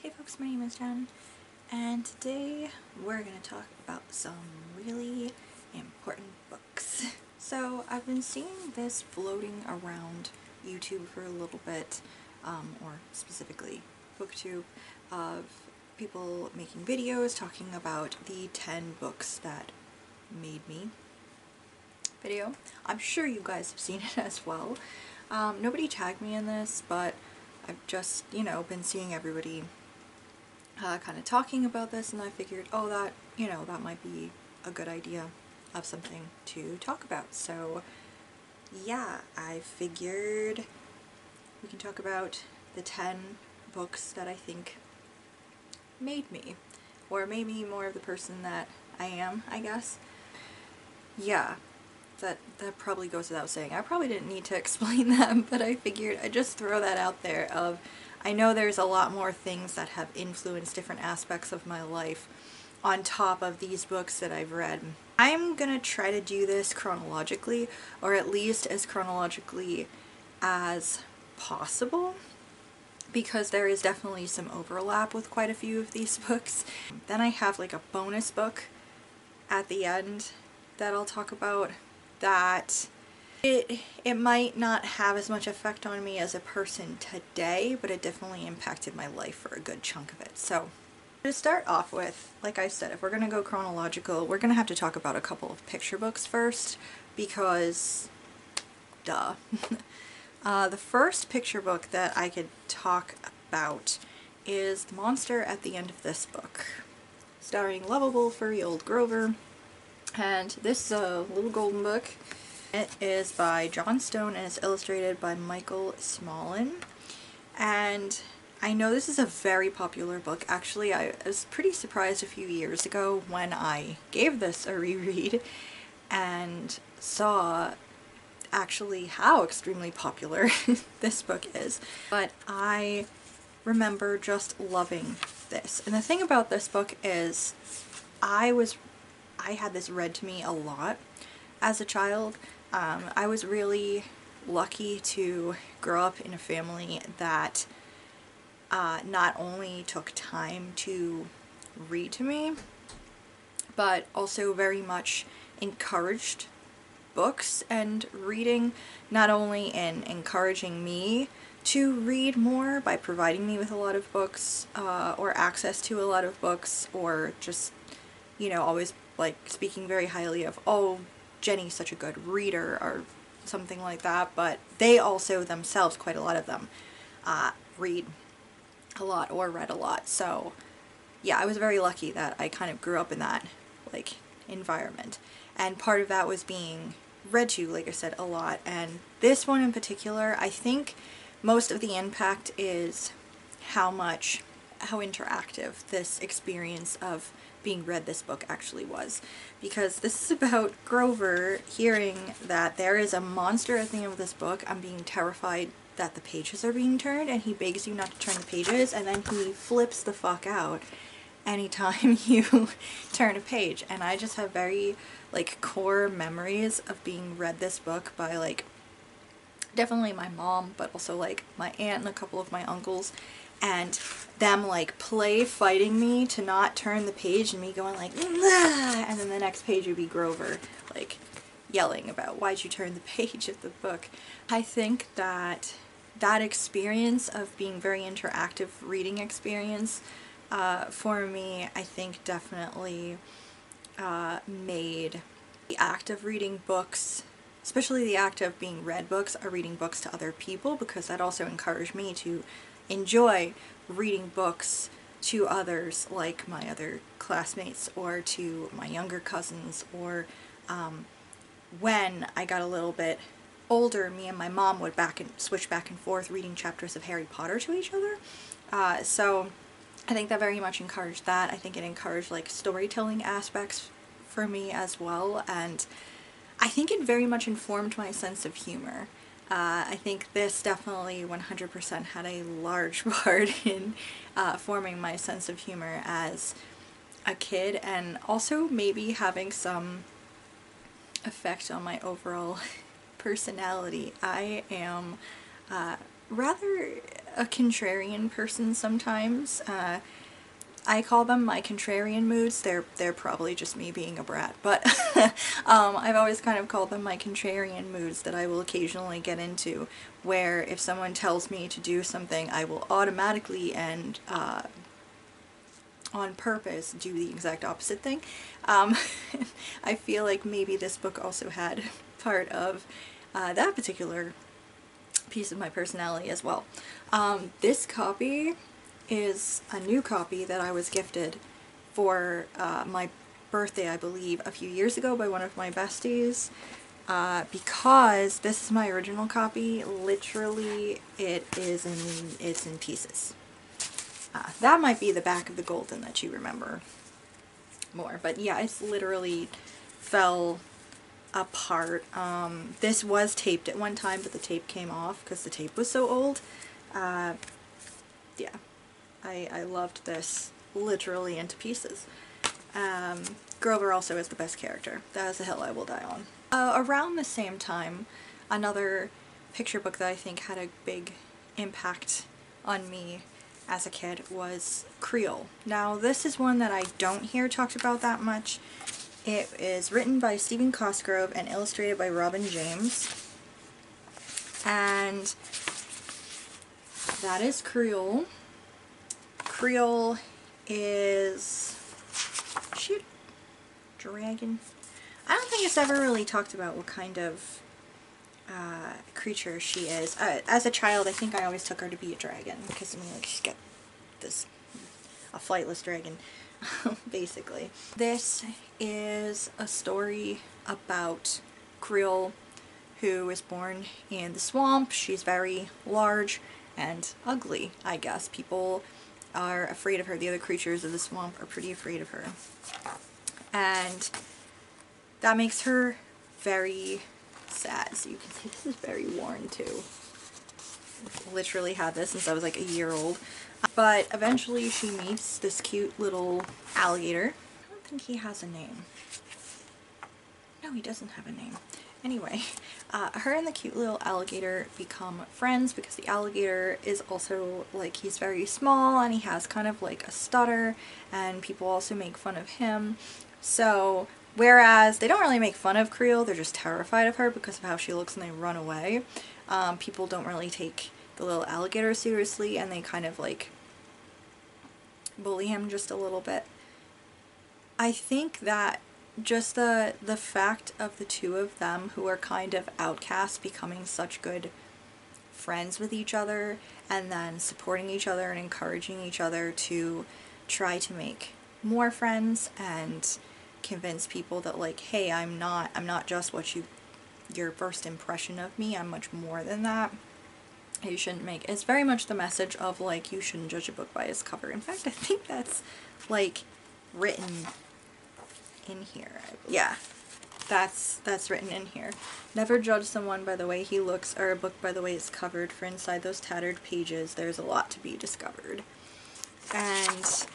Hey folks, my name is Jen, and today we're going to talk about some really important books. So I've been seeing this floating around YouTube for a little bit, or specifically booktube, of people making videos talking about the 10 books that made me video. I'm sure you guys have seen it as well. Nobody tagged me in this, but I've just, been seeing everybody kind of talking about this, and I figured, oh, that might be a good idea of something to talk about. So yeah, I figured we can talk about the 10 books that I think made me, or made me more of the person that I am, I guess. Yeah, that probably goes without saying. I probably didn't need to explain that, but I figured I'd just throw that out there of, I know there's a lot more things that have influenced different aspects of my life on top of these books that I've read. I'm gonna try to do this chronologically, or at least as chronologically as possible, because there is definitely some overlap with quite a few of these books. Then I have like a bonus book at the end that I'll talk about that it might not have as much effect on me as a person today, but it definitely impacted my life for a good chunk of it. So to start off with, like I said, if we're gonna go chronological, we're gonna have to talk about a couple of picture books first, because duh. The first picture book that I could talk about is The Monster at the End of This Book, starring lovable furry old Grover. And this is a little golden book. It is by John Stone and is illustrated by Michael Smolin. And I know this is a very popular book. Actually, I was pretty surprised a few years ago when I gave this a reread and saw actually how extremely popular this book is. But I remember just loving this. And the thing about this book is I had this read to me a lot as a child. I was really lucky to grow up in a family that not only took time to read to me, but also very much encouraged books and reading, not only in encouraging me to read more by providing me with a lot of books, or access to a lot of books, or just, always like speaking very highly of, oh, Jenny's such a good reader, or something like that, but they also themselves, quite a lot of them, read a lot or read a lot. So yeah, I was very lucky that I kind of grew up in that like environment, and part of that was being read to, like I said, a lot. And this one in particular, I think most of the impact is how interactive this experience of being read this book actually was, because this is about Grover hearing that there is a monster at the end of this book and being terrified that the pages are being turned, and he begs you not to turn the pages, and then he flips the fuck out anytime you turn a page. And I just have very like core memories of being read this book by like definitely my mom, but also like my aunt and a couple of my uncles, and them like fighting me to not turn the page, and me going like, nah! And then the next page would be Grover like yelling about, why'd you turn the page of the book. I think that experience of being very interactive reading experience for me, I think definitely made the act of reading books, especially the act of being read books or reading books to other people, because that also encouraged me to enjoy reading books to others, like my other classmates or to my younger cousins, or when I got a little bit older, me and my mom would switch back and forth reading chapters of Harry Potter to each other. So I think that very much encouraged that. I think it encouraged like storytelling aspects for me as well, and I think it very much informed my sense of humor. I think this definitely 100% had a large part in forming my sense of humor as a kid, and also maybe having some effect on my overall personality. I am rather a contrarian person sometimes. I call them my contrarian moods. They're probably just me being a brat, but I've always kind of called them my contrarian moods that I will occasionally get into, where if someone tells me to do something, I will automatically and on purpose do the exact opposite thing. I feel like maybe this book also had part of that particular piece of my personality as well. This copy is a new copy that I was gifted for my birthday, I believe, a few years ago by one of my besties. Because this is my original copy, literally it's in pieces. That might be the back of the golden that you remember more, but yeah, it's literally fell apart. This was taped at one time, but the tape came off because the tape was so old. Yeah, I loved this literally into pieces. Grover also is the best character. That is a hill I will die on. Around the same time, another picture book that I think had a big impact on me as a kid was Creole. Now this is one that I don't hear talked about that much. It is written by Stephen Cosgrove and illustrated by Robin James. And that is Creole. Creole is... shoot. Dragon. I don't think it's ever really talked about what kind of creature she is. As a child, I think I always took her to be a dragon, because I mean, like, she's got this, a flightless dragon, basically. This is a story about Creole, who is born in the swamp. She's very large and ugly, I guess. People are afraid of her. The other creatures of the swamp are pretty afraid of her. And that makes her very sad. So you can see this is very worn too. I've literally had this since I was like a year old. But eventually she meets this cute little alligator. I don't think he has a name. No, he doesn't have a name. Anyway, her and the cute little alligator become friends because the alligator is also, like, he's very small and he has kind of like a stutter, and people also make fun of him. So, whereas they don't really make fun of Creole, they're just terrified of her because of how she looks and they run away. People don't really take the little alligator seriously, and they kind of like bully him just a little bit. I think that just the fact of the two of them, who are kind of outcasts, becoming such good friends with each other, and then supporting each other and encouraging each other to try to make more friends and convince people that, like, hey, I'm not just what your first impression of me, I'm much more than that. You shouldn't make, it's very much the message of, like, you shouldn't judge a book by its cover. In fact, I think that's, like, written in here. Yeah, that's written in here. Never judge someone by the way he looks, or a book by the way it's covered, for inside those tattered pages there's a lot to be discovered. And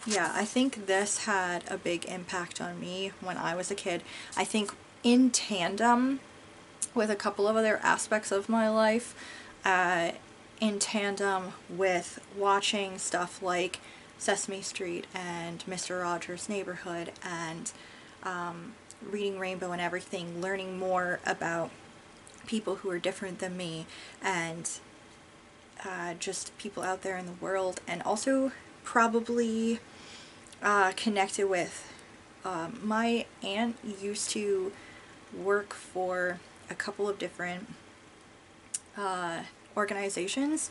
yeah, I think this had a big impact on me when I was a kid. I think in tandem with a couple of other aspects of my life, in tandem with watching stuff like Sesame Street and Mr. Rogers' Neighborhood, and reading Rainbow and everything, learning more about people who are different than me, and just people out there in the world, and also probably connected with my aunt used to work for a couple of different organizations,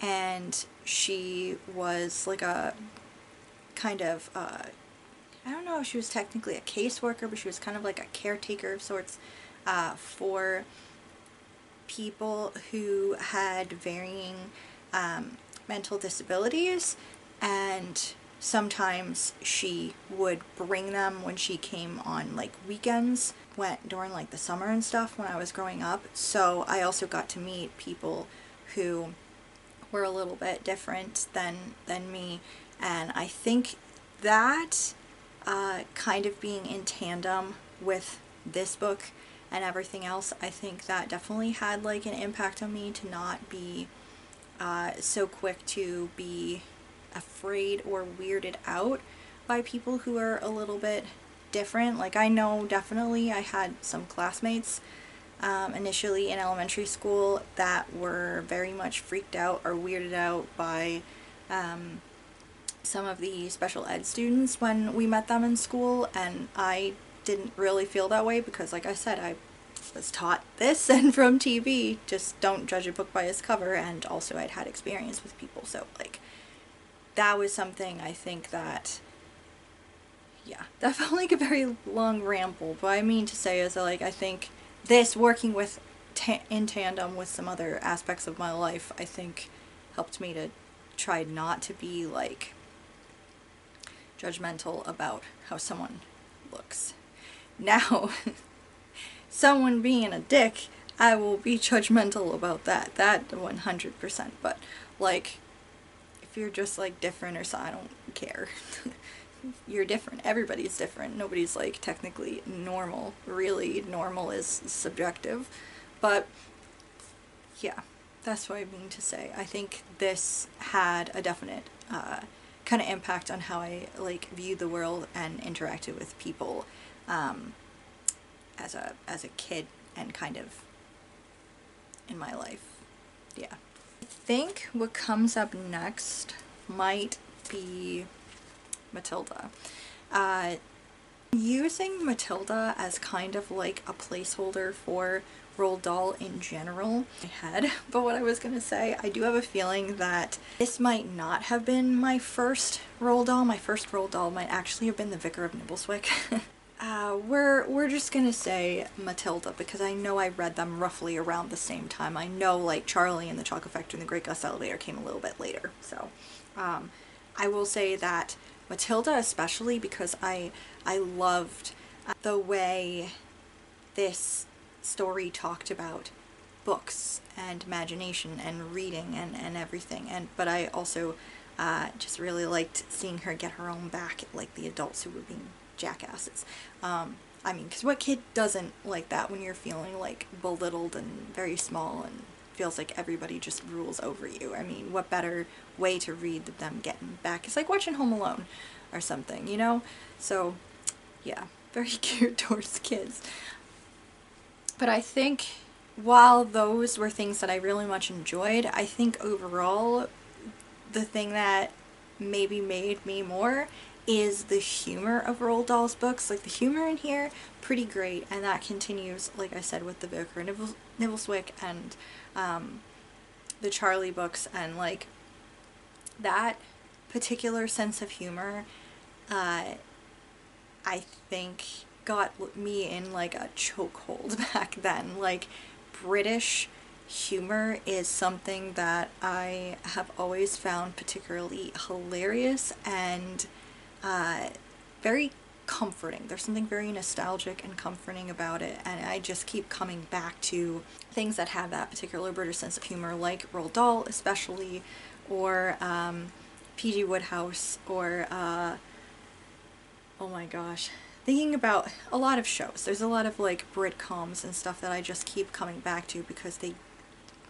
and she was like a kind of I don't know if she was technically a caseworker, but she was kind of like a caretaker of sorts for people who had varying mental disabilities, and sometimes she would bring them when she came on like weekends, went during like the summer and stuff when I was growing up. So I also got to meet people who were a little bit different than me, and I think that kind of being in tandem with this book and everything else, I think that definitely had like an impact on me to not be so quick to be afraid or weirded out by people who are a little bit different. Like, I know definitely I had some classmates initially in elementary school that were very much freaked out or weirded out by some of the special ed students when we met them in school, and I didn't really feel that way because, like I said, I was taught this and from TV, just don't judge a book by its cover, and also I'd had experience with people, so like that was something I think that, yeah, that felt like a very long ramble, but I mean to say is that, like, I think this working with in tandem with some other aspects of my life, I think helped me to try not to be like judgmental about how someone looks. Now, someone being a dick, I will be judgmental about that 100%, but like if you're just like different or so, I don't care. You're different, everybody's different, nobody's like technically normal, really. Normal is subjective, but yeah, that's what I mean to say. I think this had a definite kind of impact on how I like viewed the world and interacted with people as a kid and kind of in my life. Yeah. I think what comes up next might be Matilda. Using Matilda as kind of like a placeholder for Roald Dahl in general in my head, but what I was gonna say, I do have a feeling that this might not have been my first Roald Dahl. My first Roald Dahl might actually have been The Vicar of Nibbleswick. We're just gonna say Matilda because I know I read them roughly around the same time. I know like Charlie and the Chocolate Factory and the Great Gust Elevator came a little bit later, so I will say that Matilda especially because I loved the way this story talked about books and imagination and reading and everything, but I also just really liked seeing her get her own back at like the adults who were being jackasses. I mean, because what kid doesn't like that when you're feeling like belittled and very small and feels like everybody just rules over you? I mean, what better way to read than them getting back? It's like watching Home Alone or something, you know? So yeah, very geared towards kids. But I think while those were things that I really much enjoyed, I think overall the thing that maybe made me more is the humor of Roald Dahl's books. Like the humor in here, pretty great, and that continues, like I said, with the Vicar of Nibbleswick and the Charlie books, and like that particular sense of humor I think got me in like a chokehold back then. Like British humor is something that I have always found particularly hilarious and very comforting. There's something very nostalgic and comforting about it, and I just keep coming back to things that have that particular British sense of humor, like Roald Dahl especially, or P.G. Wodehouse, or oh my gosh, thinking about a lot of shows. There's a lot of like Britcoms and stuff that I just keep coming back to because they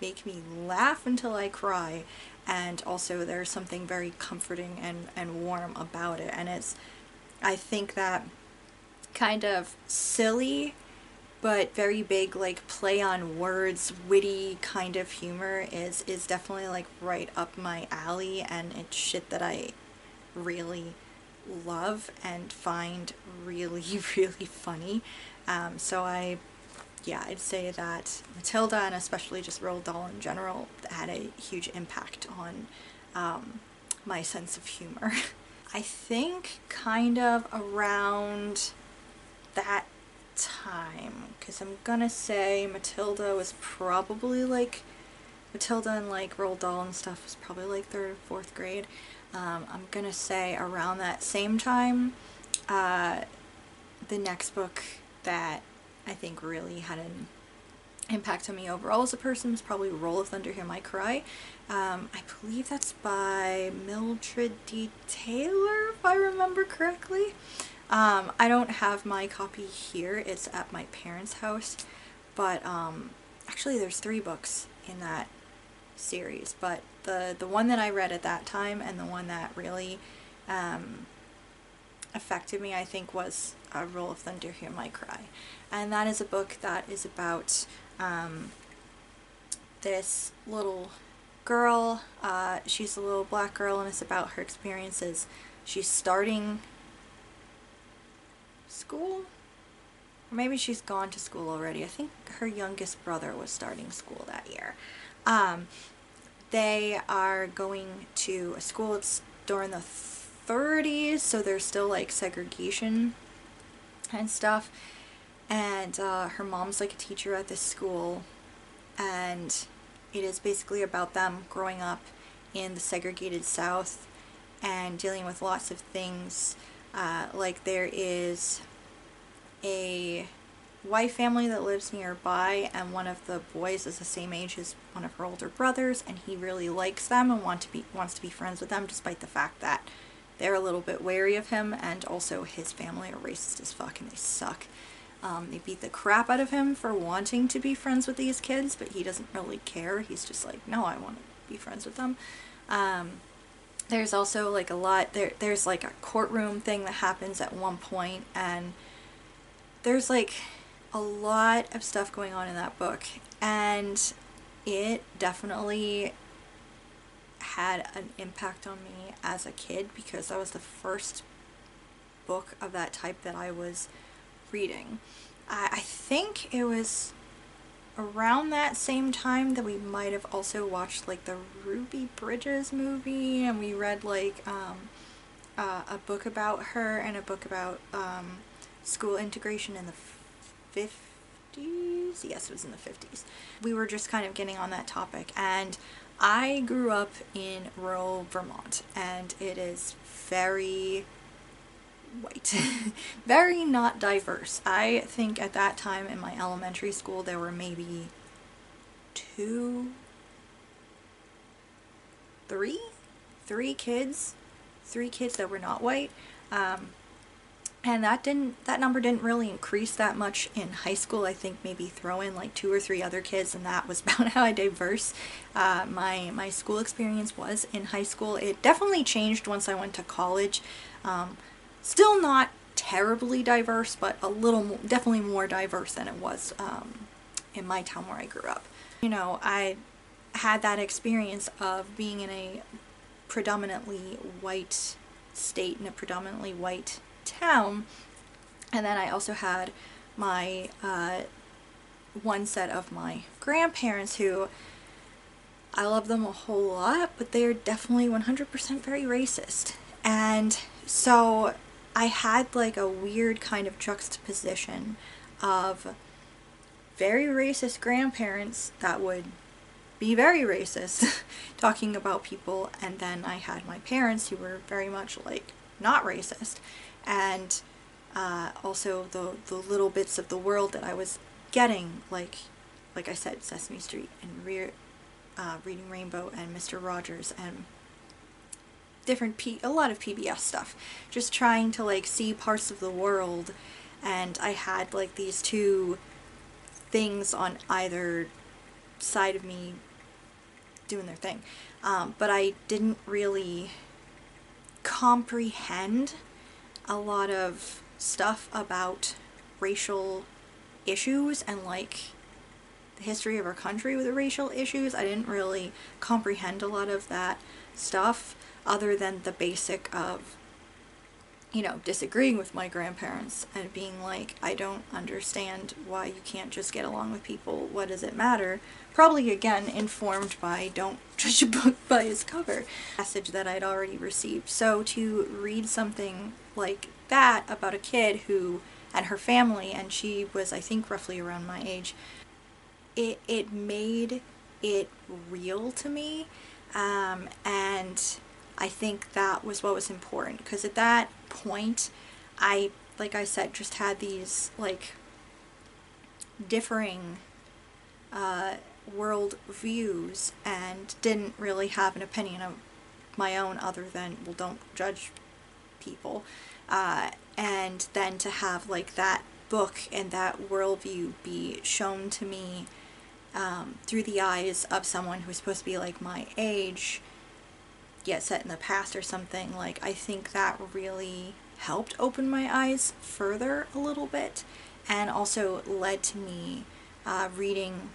make me laugh until I cry, and also there's something very comforting and warm about it, and it's, I think that kind of silly but very big like play on words, witty kind of humor is definitely like right up my alley, and it's shit that I really love and find really really funny. So I'd say that Matilda, and especially just Roald Dahl in general, had a huge impact on my sense of humor. I think kind of around that time, because I'm gonna say Matilda was probably like, Matilda and like Roald Dahl and stuff was probably like 3rd or 4th grade. I'm gonna say around that same time, the next book that I think really had an impact on me overall as a person was probably Roll of Thunder, Hear My Cry. I believe that's by Mildred D. Taylor, if I remember correctly. I don't have my copy here, it's at my parents' house, but actually there's 3 books in that series, but the one that I read at that time and the one that really affected me, I think, was Roll of Thunder, Hear My Cry. And that is a book that is about this little girl. She's a little black girl, and it's about her experiences. She's starting school, or maybe she's gone to school already. I think her youngest brother was starting school that year. They are going to a school. It's during the 30s, so there's still like segregation and stuff. And her mom's like a teacher at this school, and it is basically about them growing up in the segregated South and dealing with lots of things. Like there is a white family that lives nearby, and one of the boys is the same age as one of her older brothers, and he really likes them and wants to be friends with them, despite the fact that they're a little bit wary of him, and also his family are racist as fuck and they suck. They beat the crap out of him for wanting to be friends with these kids, but he doesn't really care. He's just like, no, I want to be friends with them. There's also like a lot, there's like a courtroom thing that happens at one point, and there's like a lot of stuff going on in that book, and it definitely had an impact on me as a kid, because that was the first book of that type that I was reading. I think it was around that same time that we might have also watched like the Ruby Bridges movie, and we read like a book about her and a book about school integration in the 50s. Yes, it was in the 50s. We were just kind of getting on that topic, and I grew up in rural Vermont, and it is very white. Very not diverse. I think at that time in my elementary school there were maybe three kids that were not white. And that number didn't really increase that much in high school. I think maybe throw in like 2 or 3 other kids, and that was about how diverse my school experience was in high school. It definitely changed once I went to college. Still not terribly diverse, but a little more, definitely more diverse than it was in my town where I grew up. You know, I had that experience of being in a predominantly white state, in a predominantly white town, and then I also had my one set of my grandparents who I love them a whole lot, but they're definitely 100% very racist. And so I had like a weird kind of juxtaposition of very racist grandparents that would be very racist talking about people, and then I had my parents who were very much like not racist, and also the little bits of the world that I was getting, like I said, Sesame Street and Reading Rainbow and Mr. Rogers and a lot of PBS stuff, just trying to like see parts of the world. And I had like these two things on either side of me doing their thing, but I didn't really comprehend a lot of stuff about racial issues and like the history of our country with the racial issues. I didn't really comprehend a lot of that stuff, other than the basic of, you know, disagreeing with my grandparents and being like, I don't understand why you can't just get along with people. What does it matter? Probably again informed by don't judge a book by its cover. Message that I'd already received. So to read something like that about a kid who, and her family, and she was I think roughly around my age, it made it real to me, and I think that was what was important, because at that point I, like I said, just had these like differing world views and didn't really have an opinion of my own other than, well, don't judge people, and then to have like that book and that worldview be shown to me through the eyes of someone who's supposed to be like my age, yet set in the past or something. Like, I think that really helped open my eyes further a little bit, and also led to me reading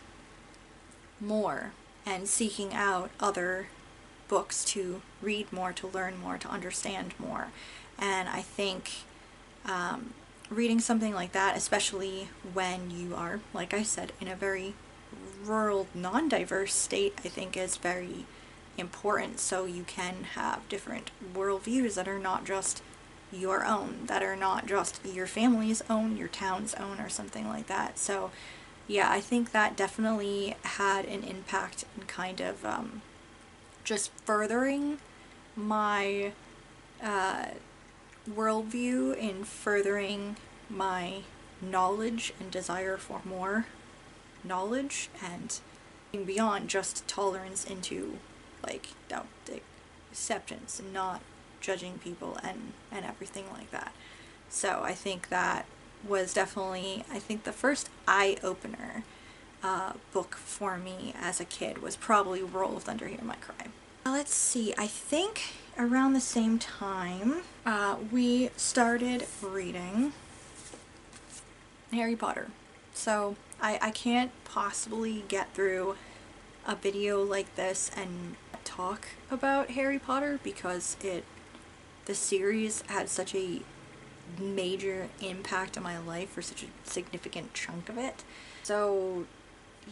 more and seeking out other books to read more, to learn more, to understand more. And I think reading something like that, especially when you are, like I said, in a very rural, non-diverse state, I think is very important, so you can have different worldviews that are not just your own, that are not just your family's own, your town's own, or something like that. So yeah, I think that definitely had an impact in kind of just furthering my worldview, in furthering my knowledge and desire for more knowledge, and beyond just tolerance into like acceptance and not judging people and everything like that. So I think that was definitely, I think the first eye-opener book for me as a kid was probably Roll of Thunder, Hear My Cry. Let's see, I think around the same time we started reading Harry Potter. So I can't possibly get through a video like this and talk about Harry Potter, because the series had such a major impact on my life for such a significant chunk of it. So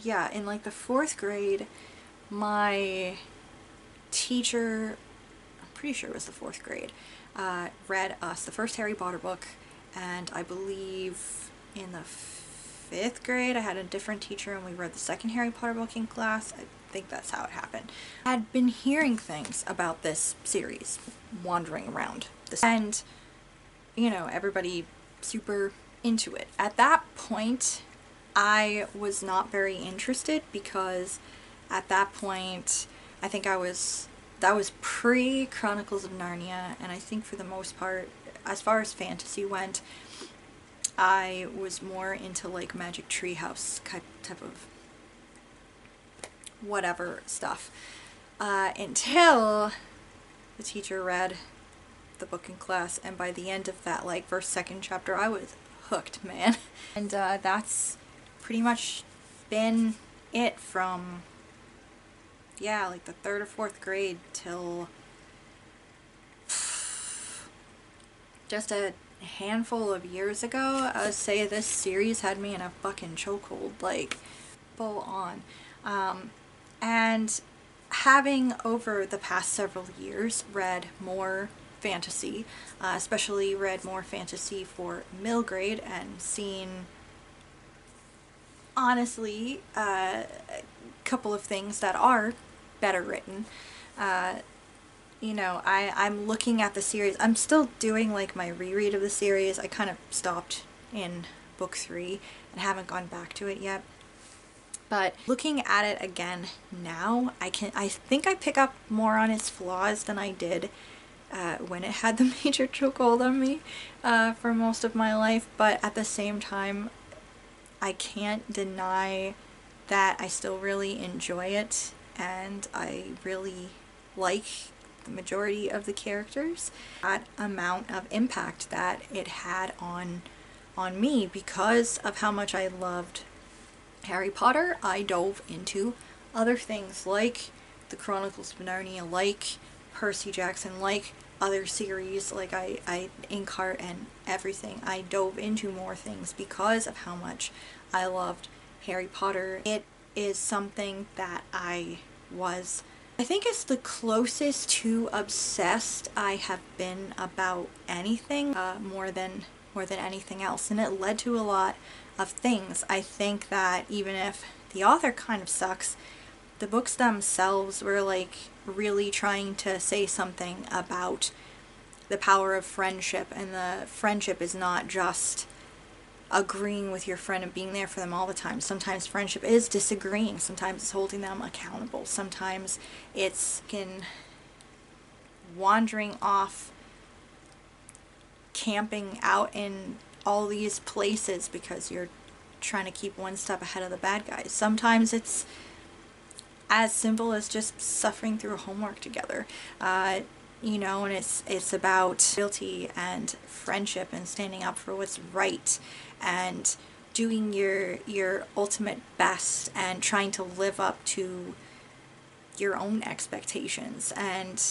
yeah, in like the 4th grade, my teacher, I'm pretty sure it was the 4th grade, read us the first Harry Potter book, and I believe in the 5th grade I had a different teacher and we read the second Harry Potter book in class. I think that's how it happened. I had been hearing things about this series wandering around this, and you know, everybody super into it. At that point I was not very interested, because at that point I think that was pre Chronicles of Narnia, and I think for the most part, as far as fantasy went, I was more into like Magic Treehouse type of whatever stuff, until the teacher read the book in class, and by the end of that like first, second chapter I was hooked, man. And that's pretty much been it from, yeah, like the 3rd or 4th grade till just a handful of years ago. I would say this series had me in a fucking chokehold, like full on. And having over the past several years read more fantasy, especially read more fantasy for middle grade, and seen honestly a couple of things that are better written. You know, I'm looking at the series. I'm still doing like my reread of the series. I kind of stopped in book 3 and haven't gone back to it yet. But looking at it again now, I think I pick up more on its flaws than I did when it had the major chokehold on me for most of my life. But at the same time, I can't deny that I still really enjoy it, and I really like the majority of the characters. That amount of impact that it had on me, because of how much I loved Harry Potter, I dove into other things like the Chronicles of Narnia, like Percy Jackson, like other series, like I Inkheart and everything. I dove into more things because of how much I loved Harry Potter. It is something that I think it's the closest to obsessed I have been about anything, more than anything else, and it led to a lot of things. I think that even if the author kind of sucks, the books themselves were like really trying to say something about the power of friendship, and the friendship is not just agreeing with your friend and being there for them all the time. Sometimes friendship is disagreeing, sometimes it's holding them accountable, sometimes it's wandering off, camping out in all these places because you're trying to keep one step ahead of the bad guys. Sometimes it's as simple as just suffering through homework together. You know, and it's about loyalty and friendship and standing up for what's right and doing your ultimate best and trying to live up to your own expectations. And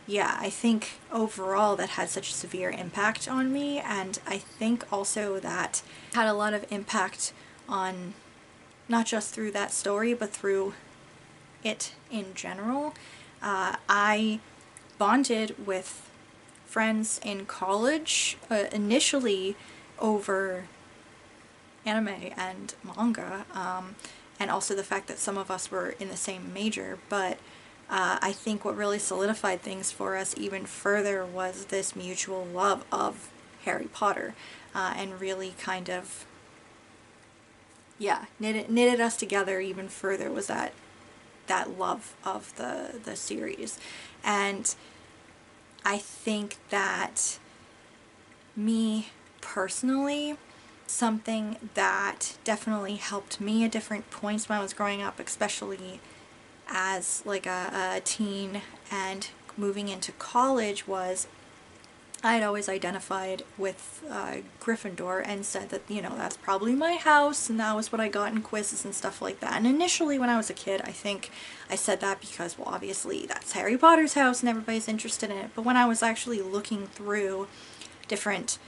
yeah, I think overall that had such a severe impact on me, and I think also that had a lot of impact on not just through that story but through it in general. I bonded with friends in college initially over anime and manga, and also the fact that some of us were in the same major, but I think what really solidified things for us even further was this mutual love of Harry Potter, and really kind of, yeah, knitted us together even further was that love of the series. And I think that me personally, something that definitely helped me at different points when I was growing up, especially as like a teen and moving into college, was I had always identified with Gryffindor and said that, you know, that's probably my house, and that was what I got in quizzes and stuff like that. And initially when I was a kid, I think I said that because, well, obviously that's Harry Potter's house and everybody's interested in it. But when I was actually looking through different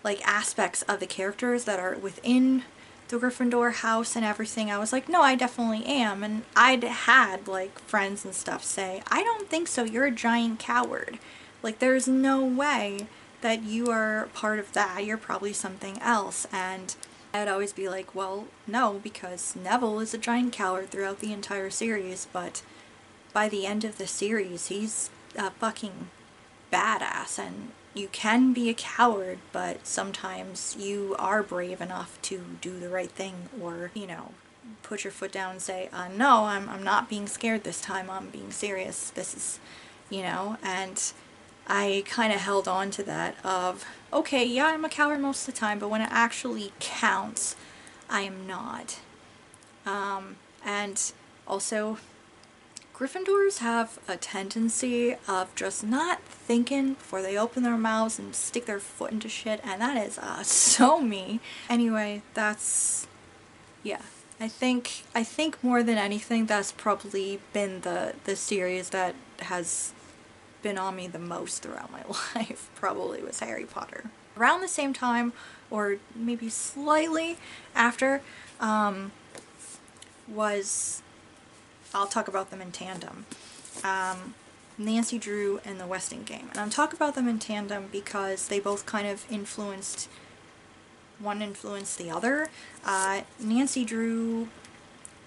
like aspects of the characters that are within the Gryffindor house and everything, I was like, no, I definitely am. And I'd had like friends and stuff say, I don't think so, you're a giant coward. Like, there's no way that you are part of that. You're probably something else. And I'd always be like, well, no, because Neville is a giant coward throughout the entire series, but by the end of the series, he's a fucking badass. And you can be a coward, but sometimes you are brave enough to do the right thing, or, you know, put your foot down and say, no, I'm not being scared this time. I'm being serious. This is, you know, and I kind of held on to that of, okay, yeah, I'm a coward most of the time, but when it actually counts, I am not. And also, Gryffindors have a tendency of just not thinking before they open their mouths and stick their foot into shit, and that is so me. Anyway, that's, yeah. I think more than anything, that's probably been the series that has been on me the most throughout my life, probably, was Harry Potter. Around the same time, or maybe slightly after, was, I'll talk about them in tandem, Nancy Drew and the Westing Game. And I'm talking about them in tandem because they both kind of influenced, one influenced the other. Nancy Drew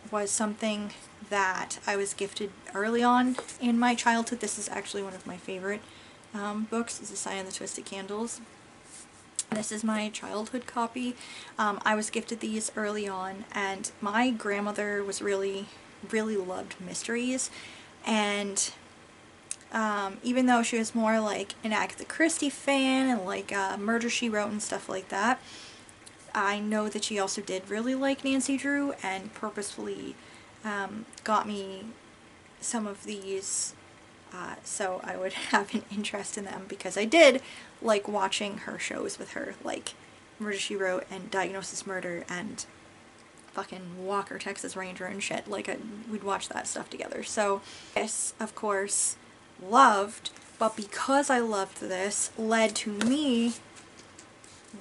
was something that I was gifted early on in my childhood. This is actually one of my favorite books, is The Sign of the Twisted Candles. This is my childhood copy. I was gifted these early on, and my grandmother was really loved mysteries, and even though she was more like an Agatha Christie fan and like Murder, She Wrote and stuff like that, I know that she also did really like Nancy Drew and purposefully got me some of these so I would have an interest in them, because I did like watching her shows with her, like Murder, She Wrote and Diagnosis Murder and fucking Walker, Texas Ranger and shit. Like, we'd watch that stuff together. So this, of course, loved, but because I loved this, led to me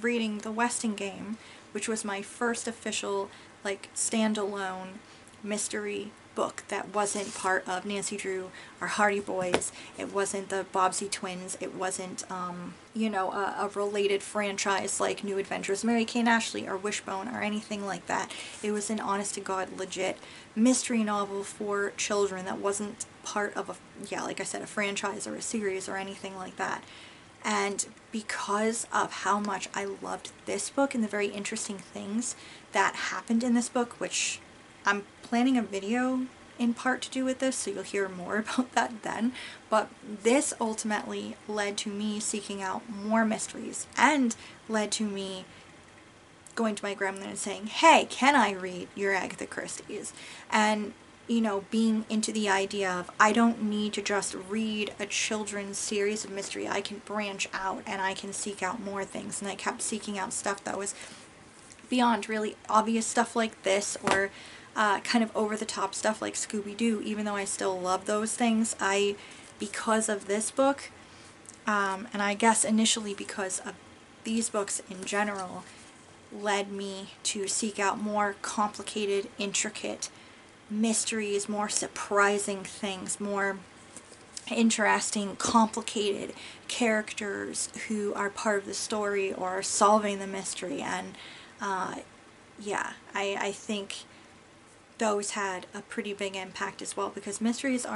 reading The Westing Game, which was my first official, like, standalone mystery book that wasn't part of Nancy Drew or Hardy Boys. It wasn't the Bobbsey Twins. It wasn't, you know, a related franchise like New Adventures of Mary Kay and Ashley or Wishbone or anything like that. It was an honest-to-God legit mystery novel for children that wasn't part of a, yeah, like I said, a franchise or a series or anything like that. And because of how much I loved this book and the very interesting things that happened in this book, which I'm planning a video in part to do with this, so you'll hear more about that then, but this ultimately led to me seeking out more mysteries and led to me going to my grandmother and saying, hey, can I read your Agatha Christie's? And, you know, being into the idea of I don't need to just read a children's series of mystery. I can branch out and I can seek out more things. And I kept seeking out stuff that was beyond really obvious stuff like this, or kind of over-the-top stuff like Scooby-Doo. Even though I still love those things, because of this book, and I guess initially because of these books in general, led me to seek out more complicated, intricate mysteries, more surprising things, more interesting, complicated characters who are part of the story or are solving the mystery. And yeah, I think those had a pretty big impact as well, because mystery is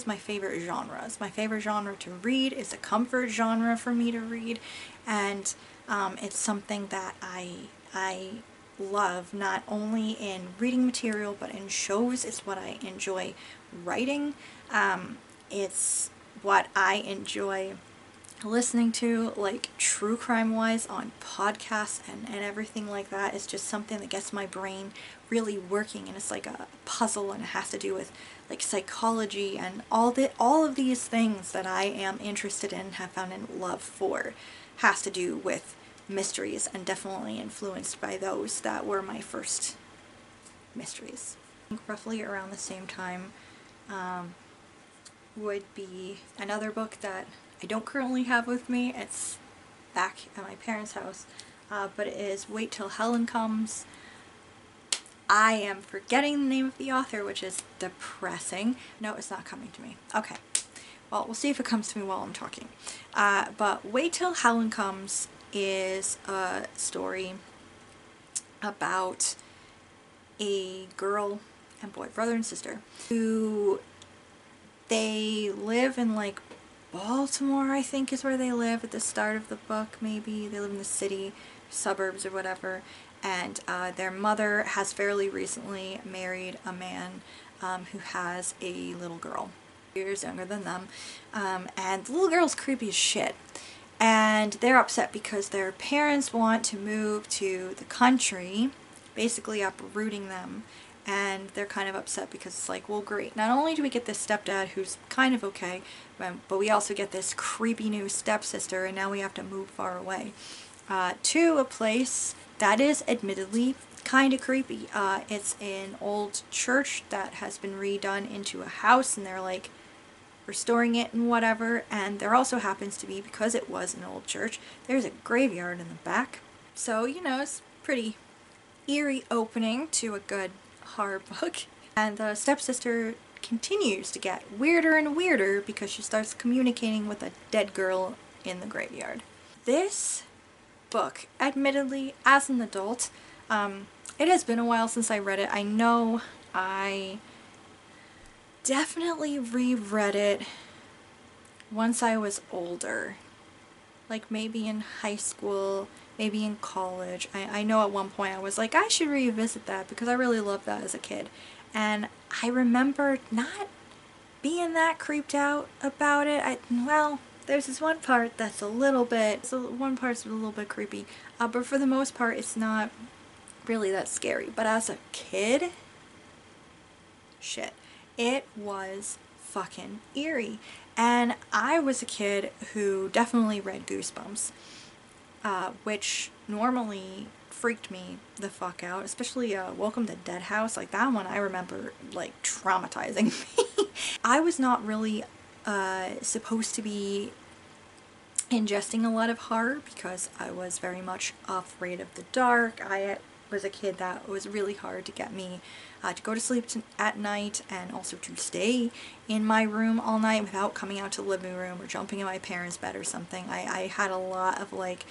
my favorite genre. It's my favorite genre to read. It's a comfort genre for me to read, and it's something that I love, not only in reading material but in shows. It's what I enjoy writing. It's what I enjoy listening to, like true crime wise, on podcasts and everything like that. Is just something that gets my brain really working, and it's like a puzzle, and it has to do with like psychology and all of these things that I am interested in, have found a love for, has to do with mysteries, and definitely influenced by those that were my first mysteries. I think roughly around the same time would be another book that I don't currently have with me. It's back at my parents' house, but it is Wait Till Helen Comes. I am forgetting the name of the author, which is depressing. No, it's not coming to me. Okay. Well, we'll see if it comes to me while I'm talking. But Wait Till Helen Comes is a story about a girl and boy, brother and sister, who they live in like Baltimore, I think is where they live at the start of the book. Maybe they live in the city, suburbs or whatever, and their mother has fairly recently married a man who has a little girl, years younger than them, and the little girl's creepy as shit, and they're upset because their parents want to move to the country, basically uprooting them. And they're kind of upset because it's like, well, great, not only do we get this stepdad who's kind of okay, but we also get this creepy new stepsister, and now we have to move far away to a place that is admittedly kind of creepy. It's an old church that has been redone into a house, and they're like restoring it and whatever. And there also happens to be, because it was an old church, there's a graveyard in the back. So, you know, it's pretty eerie opening to a good horror book. And the stepsister continues to get weirder and weirder because she starts communicating with a dead girl in the graveyard. This book, admittedly, as an adult, it has been a while since I read it. I know I definitely reread it once I was older, like maybe in high school, maybe in college. I know at one point I was like, I should revisit that because I really loved that as a kid. And I remember not being that creeped out about it. Well, there's this one part that's a little bit, one part's a little bit creepy, but for the most part it's not really that scary. But as a kid, shit, it was fucking eerie. And I was a kid who definitely read Goosebumps, which normally freaked me the fuck out, especially Welcome to Dead House. Like, that one I remember like traumatizing me. I was not really supposed to be ingesting a lot of horror because I was very much afraid of the dark. I was a kid that was really hard to get me to go to sleep at night, and also to stay in my room all night without coming out to the living room or jumping in my parents' bed or something. I had a lot of like,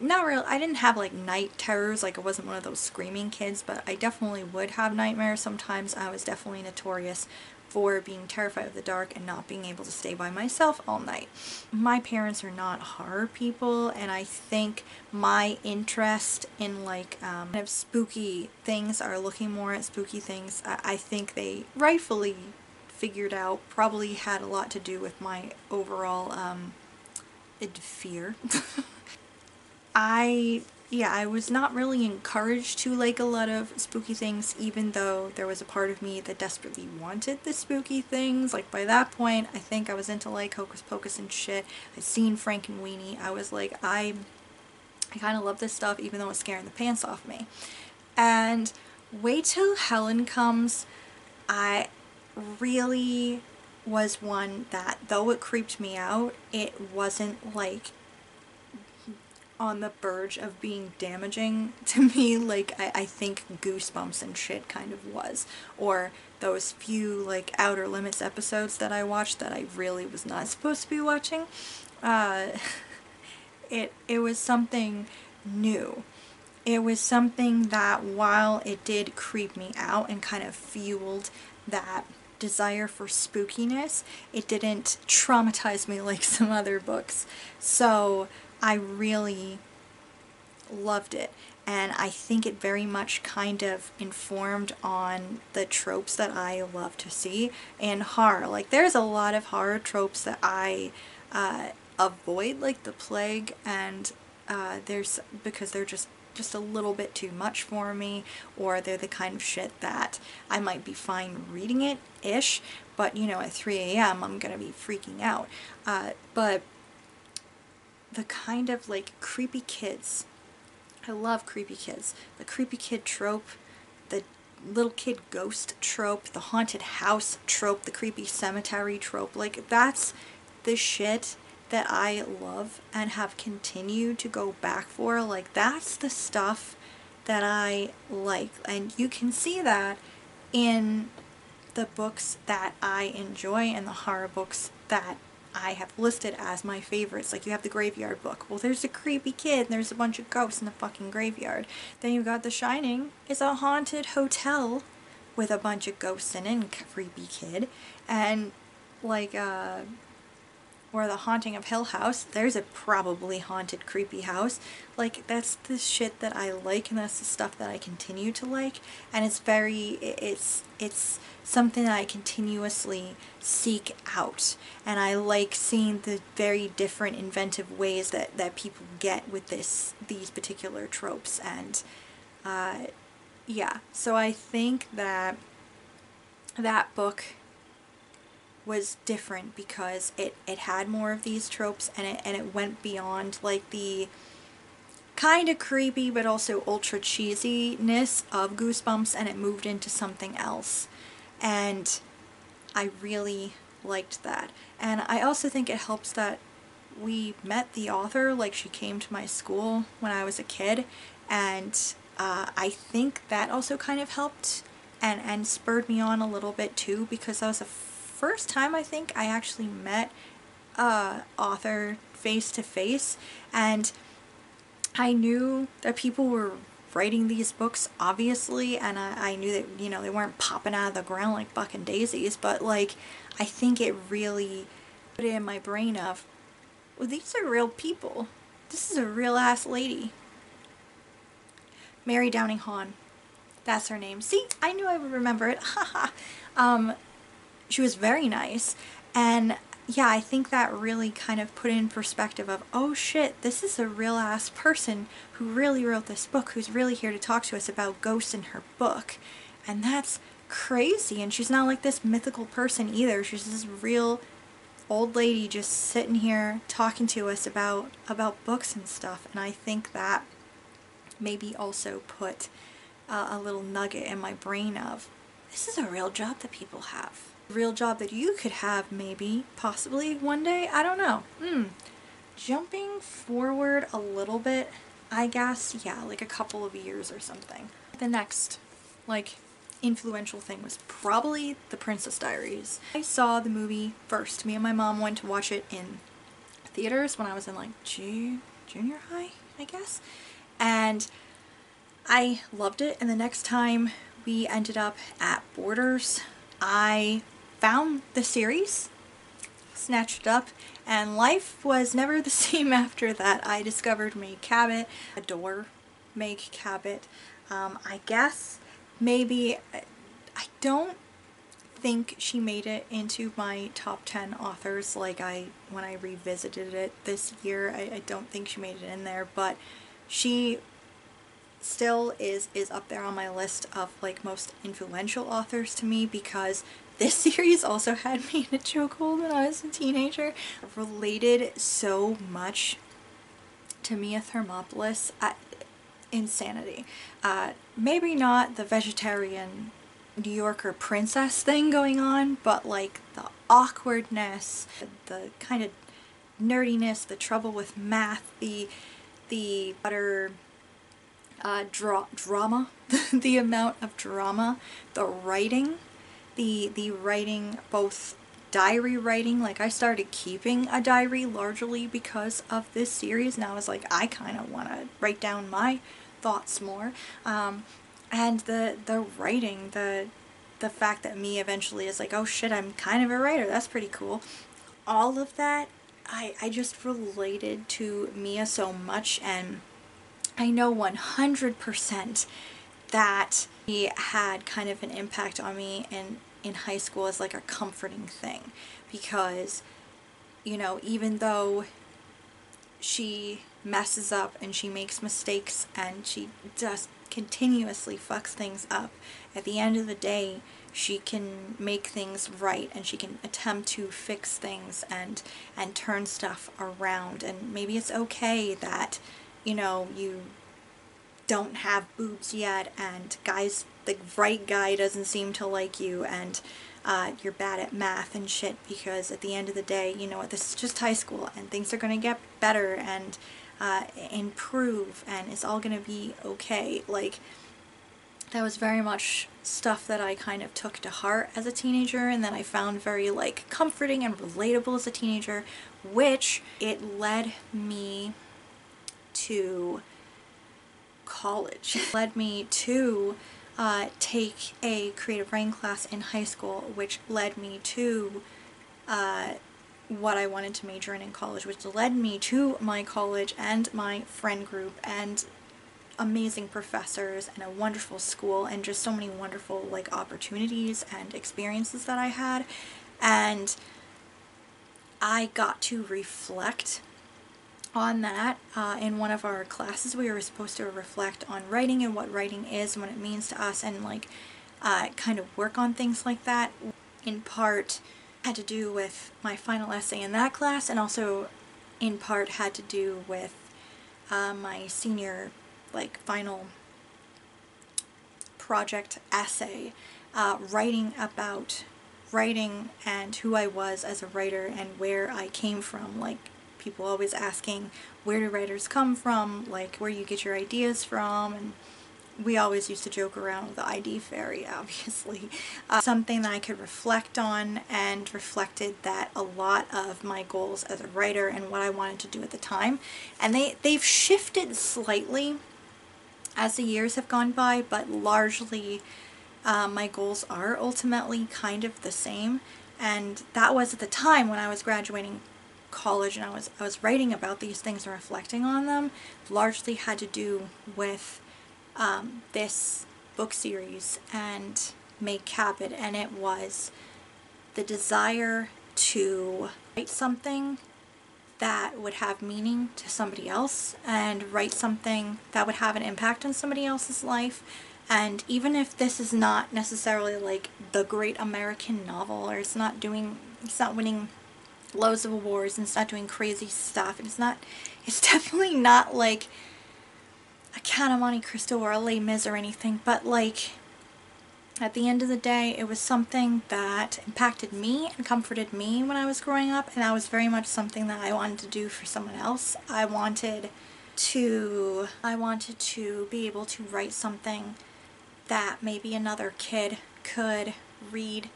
I didn't have like night terrors, like I wasn't one of those screaming kids, but I definitely would have nightmares sometimes. I was definitely notorious for being terrified of the dark and not being able to stay by myself all night. My parents are not horror people, and I think my interest in like kind of spooky things, are looking more at spooky things, I think they rightfully figured out probably had a lot to do with my overall fear. I yeah, I was not really encouraged to like a lot of spooky things, even though there was a part of me that desperately wanted the spooky things. Like by that point, I think I was into like Hocus Pocus and shit. I'd seen Frank and Weenie. I was like, I kind of love this stuff, even though it's scaring the pants off me. And wait till Helen comes. I really was one that, though it creeped me out, it wasn't like on the verge of being damaging to me like I think Goosebumps and shit kind of was, or those few like Outer Limits episodes that I watched that I really was not supposed to be watching. It was something new. It was something that, while it did creep me out and kind of fueled that desire for spookiness, it didn't traumatize me like some other books. So I really loved it, and I think it very much kind of informed on the tropes that I love to see in horror. Like there's a lot of horror tropes that I avoid, like the plague, and there's because they're just a little bit too much for me, or they're the kind of shit that I might be fine reading it-ish, but you know, at 3 a.m. I'm gonna be freaking out. But the kind of like creepy kids, I love creepy kids. The creepy kid trope, the little kid ghost trope, the haunted house trope, the creepy cemetery trope, like that's the shit that I love and have continued to go back for. Like that's the stuff that I like, and you can see that in the books that I enjoy and the horror books that I have listed as my favorites. Like you have the Graveyard book. Well, there's a creepy kid and there's a bunch of ghosts in the fucking graveyard. Then you got The Shining. It's a haunted hotel with a bunch of ghosts in it and creepy kid. And like or The Haunting of Hill House, there's a probably haunted creepy house. Like that's the shit that I like, and that's the stuff that I continue to like, and it's something that I continuously seek out, and I like seeing the very different inventive ways that people get with these particular tropes. And yeah, so I think that that book was different because it had more of these tropes, and it went beyond like the kind of creepy but also ultra cheesiness of Goosebumps, and it moved into something else, and I really liked that. And I also think it helps that we met the author, like she came to my school when I was a kid, and I think that also kind of helped and spurred me on a little bit too, because that was the first time I think I actually met author face to face, and I knew that people were writing these books, obviously, and I knew that, you know, they weren't popping out of the ground like fucking daisies, but like I think it really put it in my brain of, well, these are real people. This is a real ass lady. Mary Downing Hahn. That's her name. See, I knew I would remember it. Haha. She was very nice, and yeah, I think that really kind of put in perspective of, oh shit, this is a real ass person who really wrote this book, who's really here to talk to us about ghosts in her book. And that's crazy. And she's not like this mythical person either. She's this real old lady just sitting here talking to us about books and stuff. And I think that maybe also put a little nugget in my brain of, this is a real job that people have. A real job that you could have, maybe, possibly one day. I don't know. Jumping forward a little bit, I guess, yeah, like a couple of years or something. The next, like, influential thing was probably The Princess Diaries. I saw the movie first. Me and my mom went to watch it in theaters when I was in like junior high, I guess. And I loved it, and the next time we ended up at Borders, I found the series, snatched it up, and life was never the same after that. I discovered Meg Cabot, adore Meg Cabot. I guess maybe, I don't think she made it into my top 10 authors like when I revisited it this year. I don't think she made it in there, but she still is up there on my list of like most influential authors to me, because this series also had me in a chokehold when I was a teenager. Related so much to Mia Thermopolis. Insanity. Maybe not the vegetarian New Yorker princess thing going on, but like the awkwardness, the kind of nerdiness, the trouble with math, the utter drama, the amount of drama, the writing, the writing, both diary writing. Like, I started keeping a diary largely because of this series, and I was like, I kind of want to write down my thoughts more. And the writing, the fact that me eventually is like, oh shit, I'm kind of a writer, that's pretty cool. All of that, I just related to Mia so much, and I know 100% that he had kind of an impact on me in high school as like a comforting thing, because, you know, even though she messes up and she makes mistakes and she just continuously fucks things up, at the end of the day she can make things right, and she can attempt to fix things and turn stuff around. And maybe it's okay that, you know, you don't have boobs yet, and the right guy doesn't seem to like you, and you're bad at math and shit, because at the end of the day, you know what, this is just high school and things are going to get better and improve, and it's all going to be okay. Like, that was very much stuff that I kind of took to heart as a teenager, and that I found very like comforting and relatable as a teenager, which it led me to college. It led me to take a creative writing class in high school, which led me to what I wanted to major in college, which led me to my college and my friend group and amazing professors and a wonderful school, and just so many wonderful like opportunities and experiences that I had. And I got to reflect on that in one of our classes. We were supposed to reflect on writing and what writing is and what it means to us, and like kind of work on things like that. In part had to do with my final essay in that class, and also in part had to do with my senior like final project essay, writing about writing and who I was as a writer and where I came from. Like, people always asking, where do writers come from, like where you get your ideas from, and we always used to joke around with the ID fairy, obviously. Something that I could reflect on, and reflected that a lot of my goals as a writer and what I wanted to do at the time, and they've shifted slightly as the years have gone by, but largely my goals are ultimately kind of the same. And that was at the time when I was graduating college, and I was writing about these things and reflecting on them, largely had to do with this book series and Make Habit, and it was the desire to write something that would have meaning to somebody else, and write something that would have an impact on somebody else's life. And even if this is not necessarily like the great American novel, or it's not winning loads of awards, and it's not doing crazy stuff, it's definitely not like a Count of Monte Cristo or a Les Mis or anything, but like, at the end of the day, it was something that impacted me and comforted me when I was growing up, and that was very much something that I wanted to do for someone else. I wanted to be able to write something that maybe another kid could read,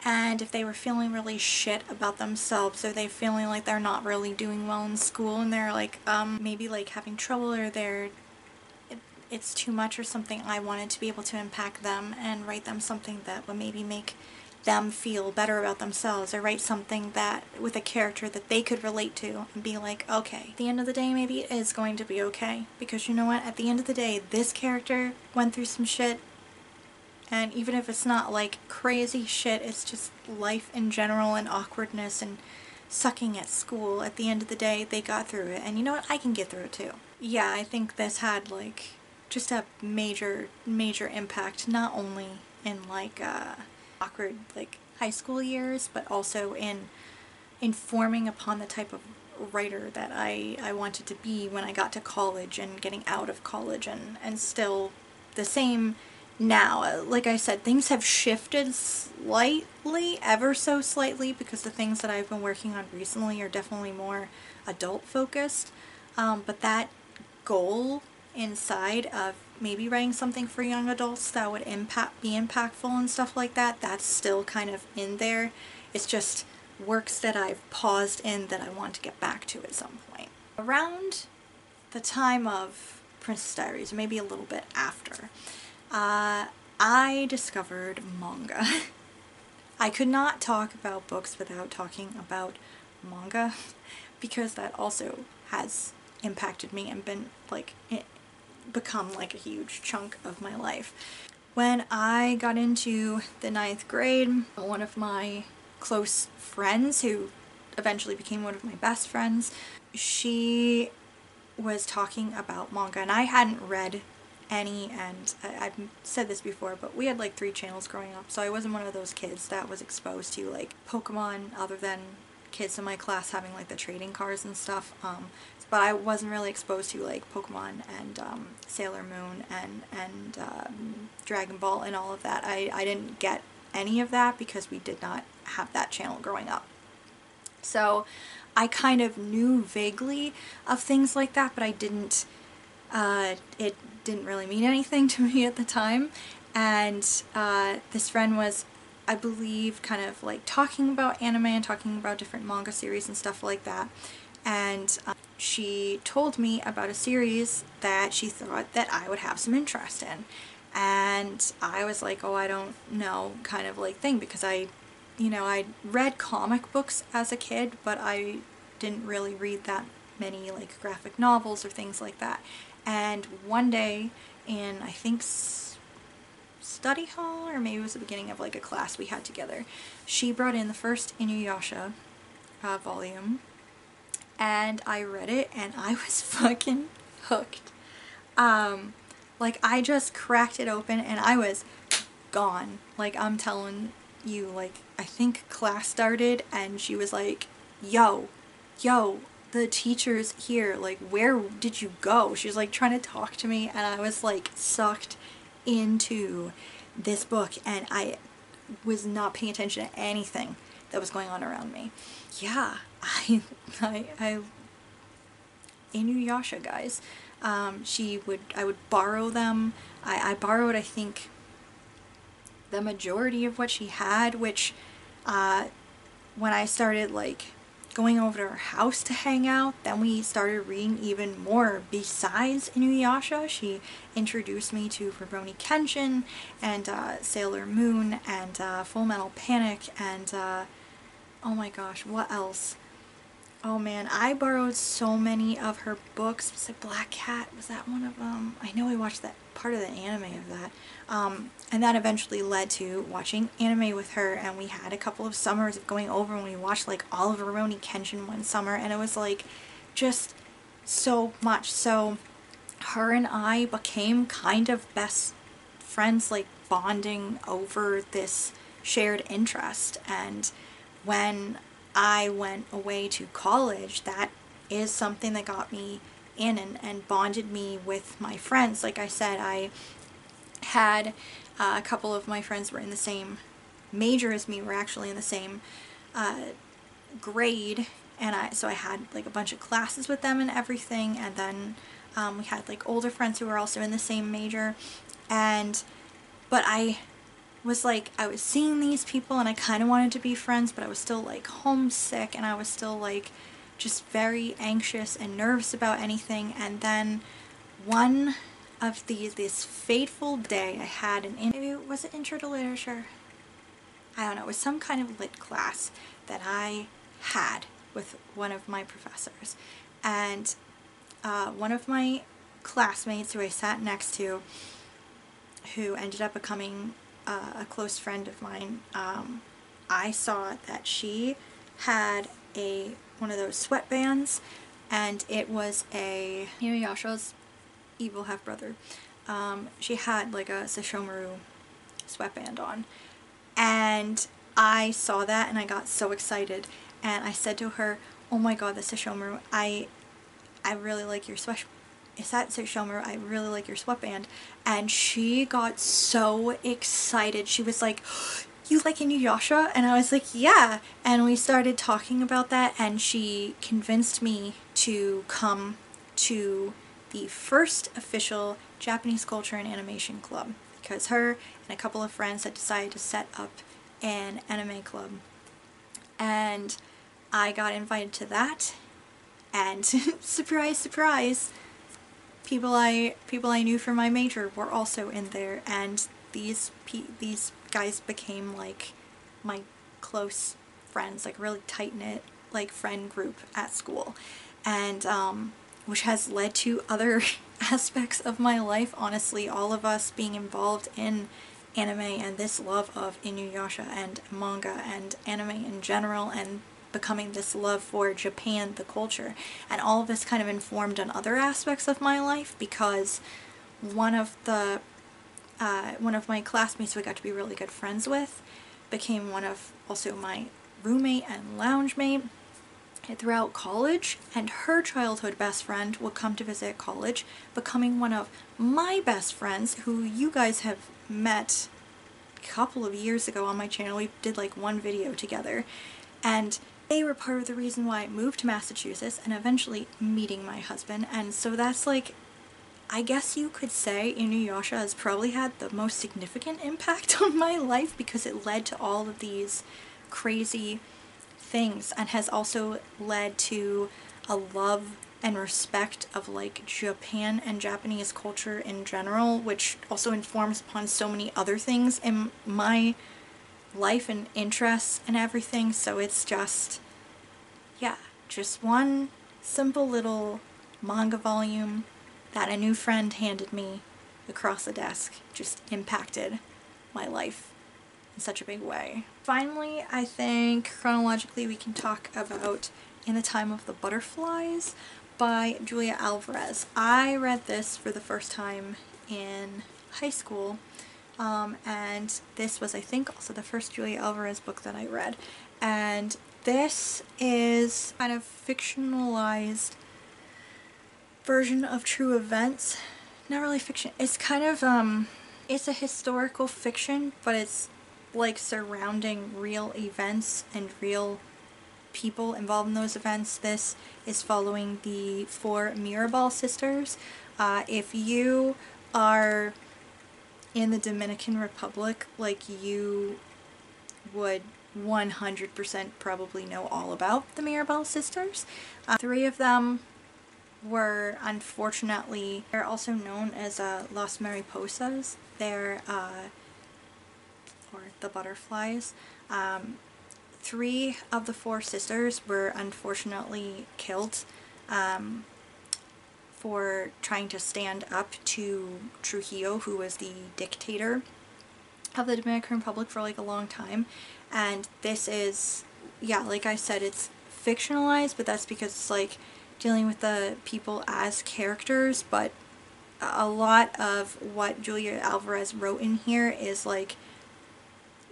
and if they were feeling really shit about themselves, or they're feeling like they're not really doing well in school, and they're like maybe like having trouble, or it's too much or something, I wanted to be able to impact them and write them something that would maybe make them feel better about themselves, or write something that with a character that they could relate to and be like, okay, at the end of the day, maybe it is going to be okay, because you know what, at the end of the day, this character went through some shit, and even if it's not like crazy shit, it's just life in general and awkwardness and sucking at school, at the end of the day, they got through it, and you know what, I can get through it too. Yeah, I think this had like just a major impact, not only in like awkward like high school years, but also in informing upon the type of writer that I wanted to be when I got to college and getting out of college, and still the same now. Like I said, things have shifted slightly, ever so slightly, because the things that I've been working on recently are definitely more adult focused, but that goal inside of maybe writing something for young adults that would be impactful and stuff like that, that's still kind of in there. It's just works that I've paused in that I want to get back to at some point. Around the time of Princess Diaries, maybe a little bit after, I discovered manga. I could not talk about books without talking about manga, because that also has impacted me and become like a huge chunk of my life. When I got into the 9th grade, one of my close friends, who eventually became one of my best friends, she was talking about manga, and I hadn't read any, and I've said this before, but we had like 3 channels growing up, so I wasn't one of those kids that was exposed to like Pokemon, other than kids in my class having like the trading cards and stuff, but I wasn't really exposed to like Pokemon and Sailor Moon and Dragon Ball and all of that. I didn't get any of that because we did not have that channel growing up. So I kind of knew vaguely of things like that, but I didn't, it didn't really mean anything to me at the time. And this friend was, I believe, kind of like talking about anime and talking about different manga series and stuff like that. And she told me about a series that she thought that I would have some interest in. And I was like, oh, I don't know, kind of like thing, because I read comic books as a kid, but I didn't really read that many like graphic novels or things like that. And one day in, I think, study hall, or maybe it was the beginning of like a class we had together, she brought in the first Inuyasha volume, and I read it, and I was fucking hooked. Like, I just cracked it open and I was gone. Like, I'm telling you, like, I think class started and she was like, yo, the teacher's here, like, where did you go? She was like trying to talk to me, and I was like sucked into this book, and I was not paying attention to anything that was going on around me. Yeah, I Inuyasha, guys. I would borrow them. I borrowed, I think, the majority of what she had, which when I started like going over to her house to hang out, then we started reading even more besides Inuyasha. She introduced me to Rurouni Kenshin and Sailor Moon and Full Metal Panic and oh my gosh, what else? Oh man, I borrowed so many of her books. Was it Black Cat? Was that one of them? I know I watched that part of the anime of that. And that eventually led to watching anime with her, and we had a couple of summers of going over and we watched like all of Rurouni Kenshin one summer, and it was like just so much. So her and I became kind of best friends, like bonding over this shared interest. And when I went away to college, that is something that got me in and bonded me with my friends. Like I said, I had a couple of my friends were in the same major as me, were actually in the same grade, and so I had like a bunch of classes with them and everything, and then we had like older friends who were also in the same major, but I was like, I was seeing these people and I kind of wanted to be friends, but I was still like homesick, and I was still like just very anxious and nervous about anything. And then one of this fateful day, I had was it Intro to Literature? I don't know, it was some kind of lit class that I had with one of my professors, and one of my classmates who I sat next to, who ended up becoming a close friend of mine, I saw that she had one of those sweatbands, and it was a Inuyasha's evil half-brother she had like a Sesshomaru sweatband on, and I saw that and I got so excited, and I said to her, "Oh my god, this is Sesshomaru. I really like your sweat. Is that Sesshomaru? I really like your sweatband." And she got so excited. She was like, "You like Inuyasha?" And I was like, "Yeah." And we started talking about that, and she convinced me to come to the first official Japanese culture and animation club, because her and a couple of friends had decided to set up an anime club. And I got invited to that, and surprise, surprise, people I knew from my major were also in there, and these guys became like my close friends, like really tight-knit like friend group at school, and which has led to other aspects of my life, honestly. All of us being involved in anime and this love of Inuyasha and manga and anime in general, and becoming this love for Japan, the culture, and all of this kind of informed on other aspects of my life, because one of my classmates who I got to be really good friends with became one of also my roommate and lounge mate throughout college, and her childhood best friend would come to visit college, becoming one of my best friends, who you guys have met a couple of years ago on my channel. We did like one video together, and they were part of the reason why I moved to Massachusetts and eventually meeting my husband. And so that's like, I guess you could say Inuyasha has probably had the most significant impact on my life, because it led to all of these crazy things, and has also led to a love and respect of like Japan and Japanese culture in general, which also informs upon so many other things in my life and interests and everything. So it's just, yeah, just one simple little manga volume that a new friend handed me across the desk just impacted my life in such a big way. Finally, I think chronologically we can talk about In the Time of the Butterflies by Julia Alvarez. I read this for the first time in high school, and this was, I think, also the first Julia Alvarez book that I read. And this is kind of fictionalized version of true events. Not really fiction. It's kind of, it's a historical fiction, but it's like surrounding real events and real people involved in those events. This is following the 4 Mirabal sisters. If you are in the Dominican Republic, like, you would 100% probably know all about the Mirabal sisters. 3 of them were, unfortunately, they're also known as Las Mariposas. They're or the butterflies. 3 of the 4 sisters were unfortunately killed for trying to stand up to Trujillo, who was the dictator of the Dominican Republic for like a long time. And this is, yeah, like I said, it's fictionalized, but that's because it's like dealing with the people as characters. But a lot of what Julia Alvarez wrote in here is like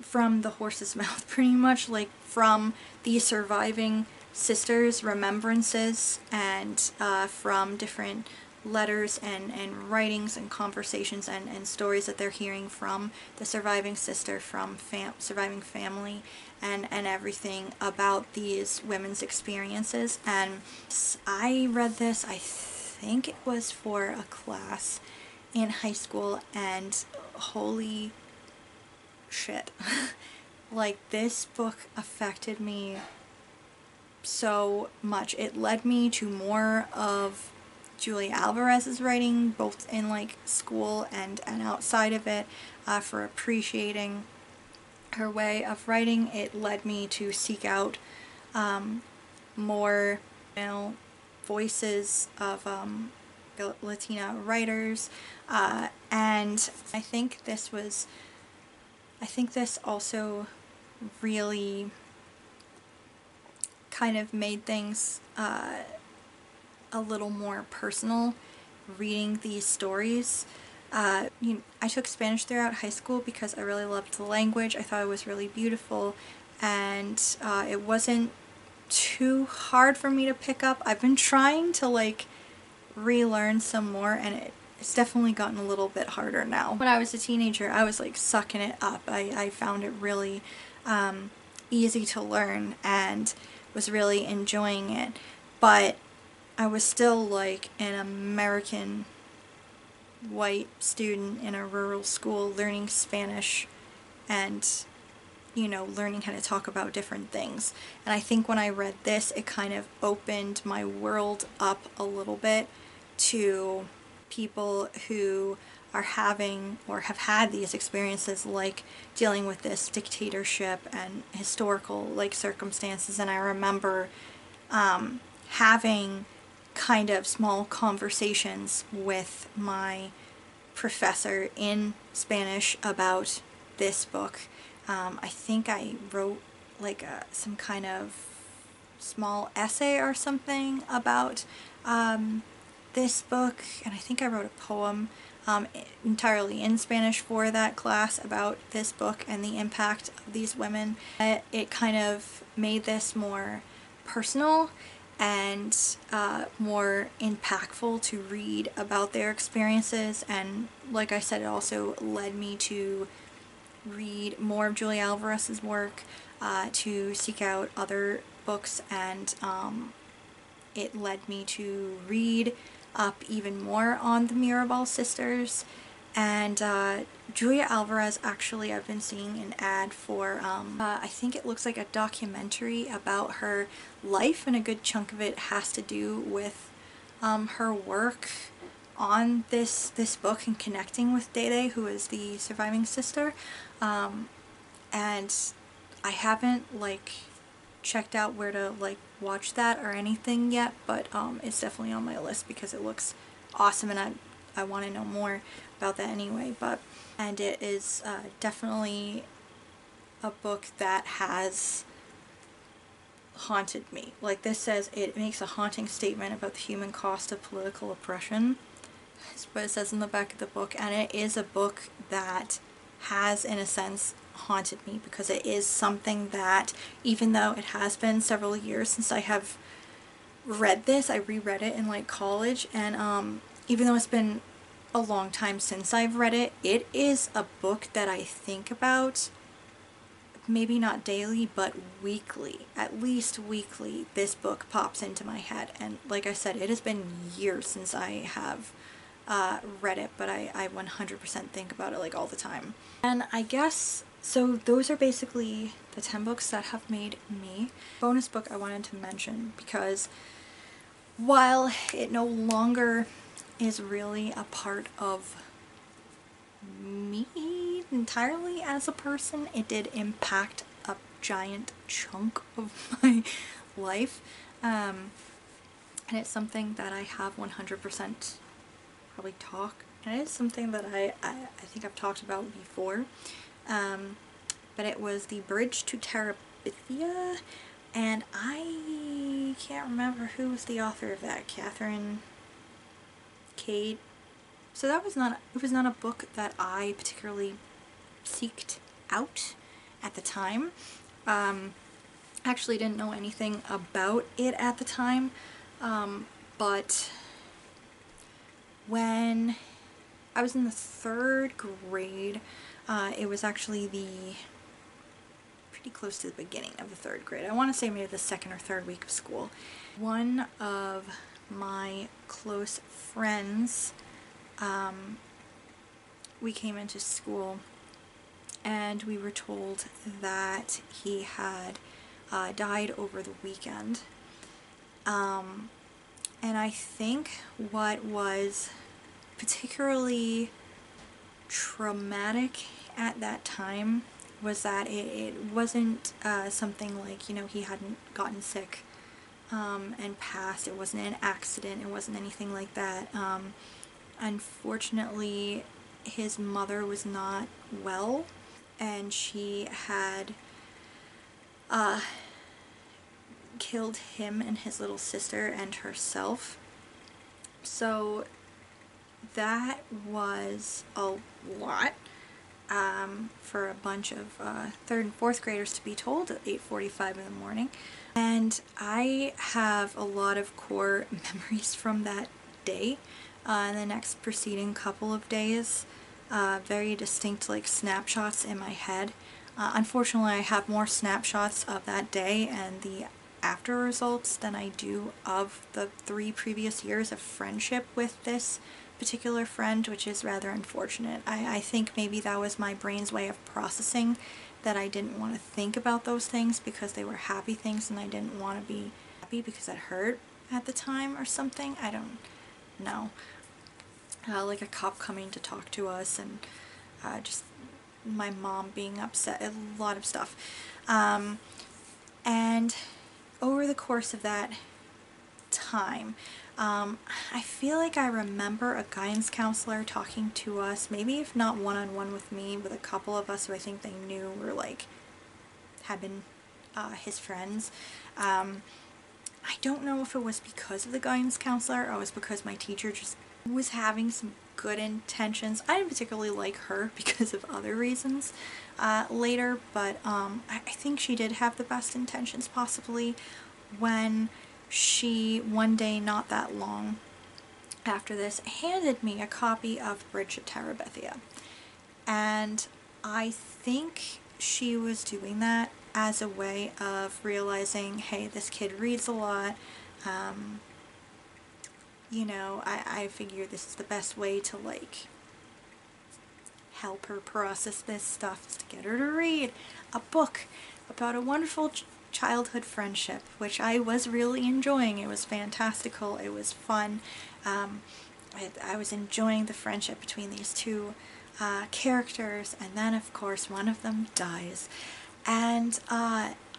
from the horse's mouth, pretty much, like from the surviving sisters' remembrances, and from different letters and writings and conversations and stories that they're hearing from the surviving sister, from surviving family, and everything about these women's experiences. And I read this, I think it was for a class in high school, and holy shit. Like, this book affected me so much. It led me to more of Julia Alvarez's writing, both in like school and outside of it, for appreciating her way of writing. It led me to seek out more male voices of Latina writers, and I think this also really kind of made things a little more personal, reading these stories, I took Spanish throughout high school because I really loved the language. I thought it was really beautiful, and it wasn't too hard for me to pick up. I've been trying to like relearn some more, and it's definitely gotten a little bit harder now. When I was a teenager, I was like sucking it up. I found it really easy to learn and was really enjoying it, but I was still like an American white student in a rural school learning Spanish and, you know, learning how to talk about different things. And I think when I read this, it kind of opened my world up a little bit to people who are having or have had these experiences, like dealing with this dictatorship and historical like circumstances. And I remember having kind of small conversations with my professor in Spanish about this book. I think I wrote like some kind of small essay or something about this book, and I think I wrote a poem entirely in Spanish for that class about this book and the impact of these women. It kind of made this more personal and more impactful to read about their experiences, and like I said, it also led me to read more of Julia Alvarez's work, to seek out other books, and it led me to read up even more on the Mirabal sisters. And Julia Alvarez, actually, I've been seeing an ad for, I think it looks like a documentary about her life, and a good chunk of it has to do with her work on this book and connecting with Dede, who is the surviving sister. And I haven't like checked out where to like watch that or anything yet, but it's definitely on my list because it looks awesome, and I want to know more about that anyway. And it is definitely a book that has haunted me. Like this says, it makes a haunting statement about the human cost of political oppression. That's what it says in the back of the book, and it is a book that has, in a sense, haunted me, because it is something that, even though it has been several years since I have read this, I reread it in like college, and even though it's been a long time since I've read it, it is a book that I think about, maybe not daily, but weekly. At least weekly, this book pops into my head, and like I said, it has been years since I have read it, but I 100% think about it like all the time. And I guess, so those are basically the 10 books that have made me. Bonus book I wanted to mention, because while it no longer is really a part of me entirely as a person, it did impact a giant chunk of my life, and it's something that I have 100% probably and it is something that I think I've talked about before, but it was The Bridge to Terabithia, and I can't remember who was the author of that. Catherine Cade. So that was not, it was not a book that I particularly seeked out at the time. Actually didn't know anything about it at the time, but when I was in the 3rd grade, it was actually pretty close to the beginning of the 3rd grade. I want to say maybe the 2nd or 3rd week of school. One of my close friends, we came into school and we were told that he had died over the weekend. And I think what was particularly traumatic at that time was that it wasn't something like, you know, he hadn't gotten sick and passed. It wasn't an accident. It wasn't anything like that. Unfortunately, his mother was not well, and she had killed him and his little sister and herself. So that was a lot for a bunch of 3rd and 4th graders to be told at 8:45 in the morning. And I have a lot of core memories from that day and the next preceding couple of days. Very distinct like snapshots in my head. Unfortunately, I have more snapshots of that day and the after results than I do of the 3 previous years of friendship with this particular friend, which is rather unfortunate. I think maybe that was my brain's way of processing that I didn't want to think about those things because they were happy things and I didn't want to be happy because it hurt at the time or something. I don't know. Like a cop coming to talk to us and just my mom being upset, a lot of stuff. And over the course of that time, I feel like I remember a guidance counselor talking to us, maybe if not one-on-one with me, with a couple of us who I think they knew were like, had been his friends. I don't know if it was because of the guidance counselor or it was because my teacher just was having some good intentions. I didn't particularly like her because of other reasons later, but I think she did have the best intentions possibly when she, one day not that long after this, handed me a copy of Bridge to Terabithia. And I think she was doing that as a way of realizing, hey, this kid reads a lot, you know, I figure this is the best way to like help her process this stuff, is to get her to read a book about a wonderful childhood friendship, which I was really enjoying. It was fantastical, it was fun. I was enjoying the friendship between these two characters, and then of course one of them dies. And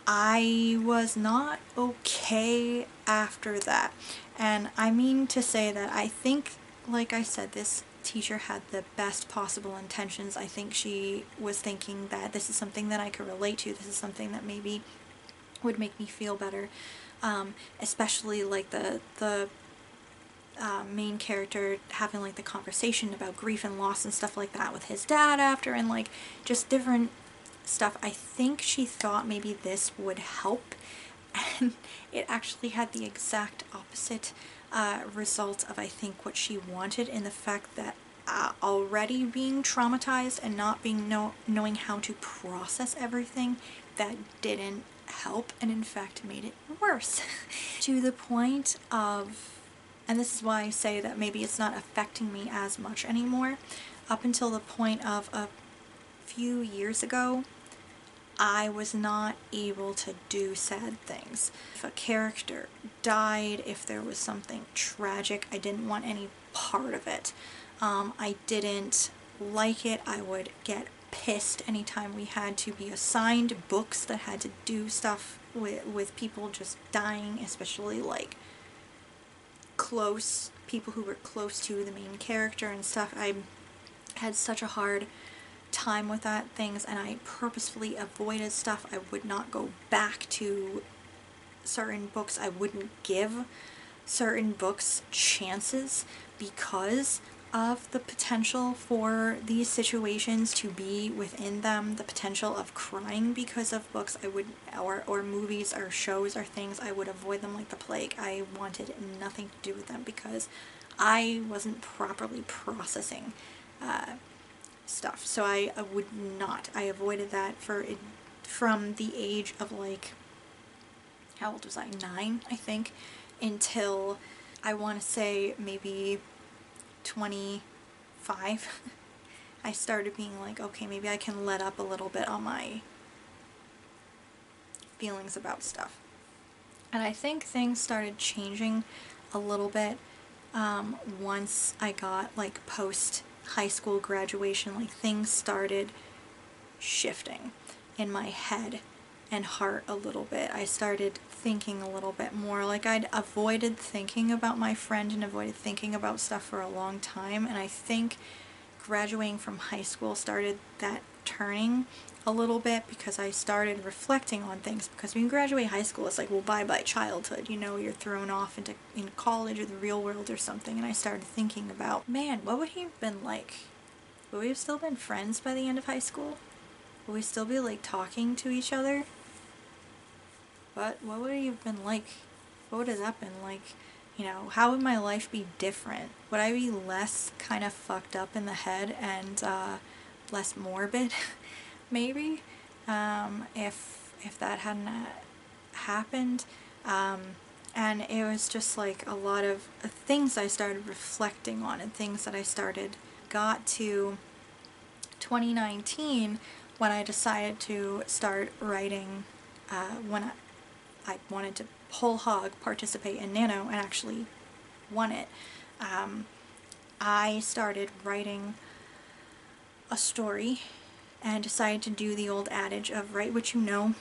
I was not okay after that. And I mean to say that I think, like I said, this teacher had the best possible intentions. I think she was thinking that this is something that I could relate to, this is something that maybe would make me feel better, especially like the main character having like the conversation about grief and loss and stuff like that with his dad after, and like just different stuff. I think she thought maybe this would help, and it actually had the exact opposite result of I think what she wanted, in the fact that already being traumatized and not being knowing how to process everything, that didn't help and in fact made it worse to the point of, and this is why I say that maybe it's not affecting me as much anymore, up until the point of a few years ago, I was not able to do sad things. If a character died, if there was something tragic, I didn't want any part of it. I didn't like it. I would get pissed anytime we had to be assigned books that had to do stuff with people just dying, especially like close people who were close to the main character and stuff. I had such a hard time with that things, and I purposefully avoided stuff. I would not go back to certain books. I wouldn't give certain books chances because of the potential for these situations to be within them, the potential of crying because of books. I would, or movies or shows or things, I would avoid them like the plague. I wanted nothing to do with them because I wasn't properly processing stuff. So I would not. I avoided that from the age of like, how old was I? 9, I think, until I want to say maybe 25. I started being like, okay, maybe I can let up a little bit on my feelings about stuff. And I think things started changing a little bit once I got like post high school graduation. Like things started shifting in my head and heart a little bit. I started thinking a little bit more. Like I'd avoided thinking about my friend and avoided thinking about stuff for a long time, and I think graduating from high school started that turning a little bit because I started reflecting on things, because when you graduate high school it's like, well, bye-bye childhood, you know, you're thrown off into college or the real world or something, and I started thinking about, man, what would he have been like? Would we have still been friends by the end of high school? Would we still be like talking to each other? What would he have been like? What would that have been like? You know, how would my life be different? Would I be less kind of fucked up in the head and less morbid, maybe, if that hadn't happened? And it was just like a lot of things I started reflecting on, and things that I got to 2019 when I decided to start writing, when I wanted to whole hog participate in Nano and actually won it. I started writing a story and decided to do the old adage of write what you know,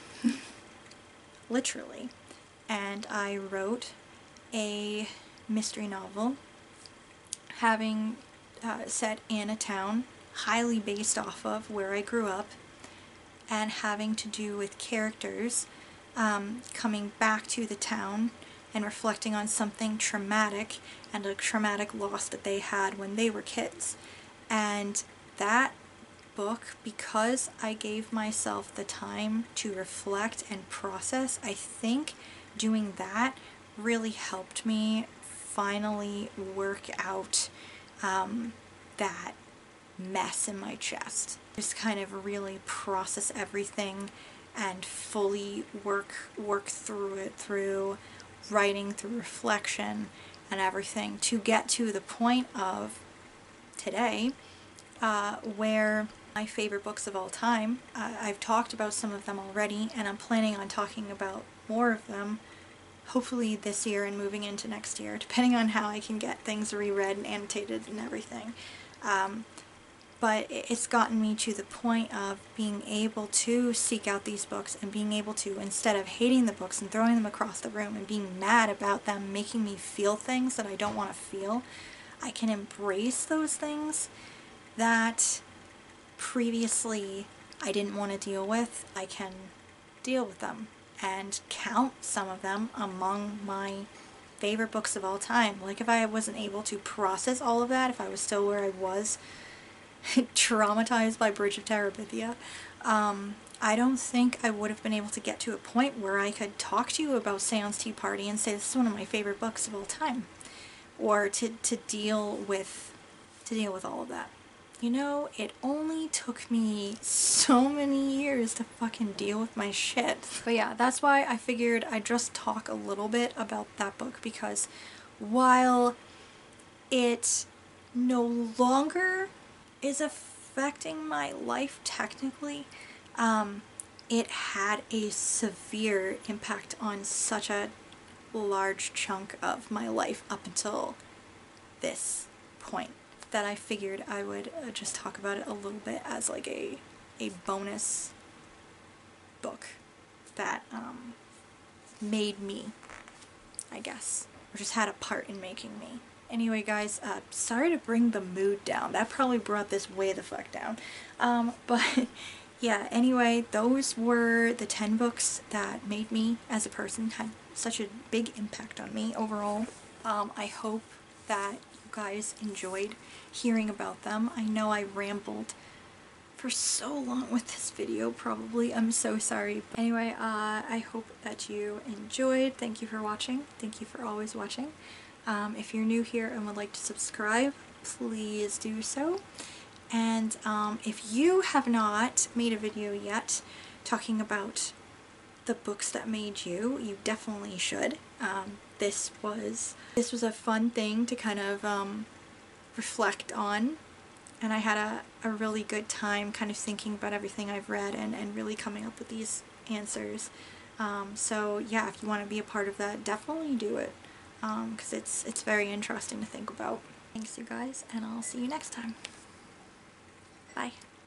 literally. And I wrote a mystery novel having set in a town highly based off of where I grew up, and having to do with characters coming back to the town and reflecting on something traumatic and a traumatic loss that they had when they were kids. And that book, because I gave myself the time to reflect and process, I think doing that really helped me finally work out that mess in my chest. Just kind of really process everything and fully work through it, through writing, through reflection and everything, to get to the point of today where my favorite books of all time, I've talked about some of them already, and I'm planning on talking about more of them hopefully this year and moving into next year, depending on how I can get things reread and annotated and everything. But it's gotten me to the point of being able to seek out these books and being able to, instead of hating the books and throwing them across the room and being mad about them making me feel things that I don't want to feel, I can embrace those things that previously I didn't want to deal with. I can deal with them and count some of them among my favorite books of all time. Like, if I wasn't able to process all of that, if I was still where I was, traumatized by Bridge of Terabithia, I don't think I would have been able to get to a point where I could talk to you about Seance Tea Party and say this is one of my favorite books of all time, or to deal with all of that. You know, it only took me so many years to fucking deal with my shit. But yeah, that's why I figured I'd just talk a little bit about that book, because while it no longer is affecting my life technically, it had a severe impact on such a large chunk of my life up until this point, that I figured I would just talk about it a little bit as like a bonus book that made me, I guess, or just had a part in making me. Anyway guys, sorry to bring the mood down. That probably brought this way the fuck down. But yeah, anyway, those were the 10 books that made me as a person, had such a big impact on me overall. I hope that you guys enjoyed hearing about them. I know I rambled for so long with this video, probably. I'm so sorry. Anyway, I hope that you enjoyed. Thank you for watching. Thank you for always watching. If you're new here and would like to subscribe, please do so. And if you have not made a video yet talking about the books that made you, you definitely should. This was a fun thing to kind of reflect on, and I had a really good time kind of thinking about everything I've read and really coming up with these answers. So yeah, if you want to be a part of that, definitely do it, because it's very interesting to think about. Thanks you guys, and I'll see you next time. Bye.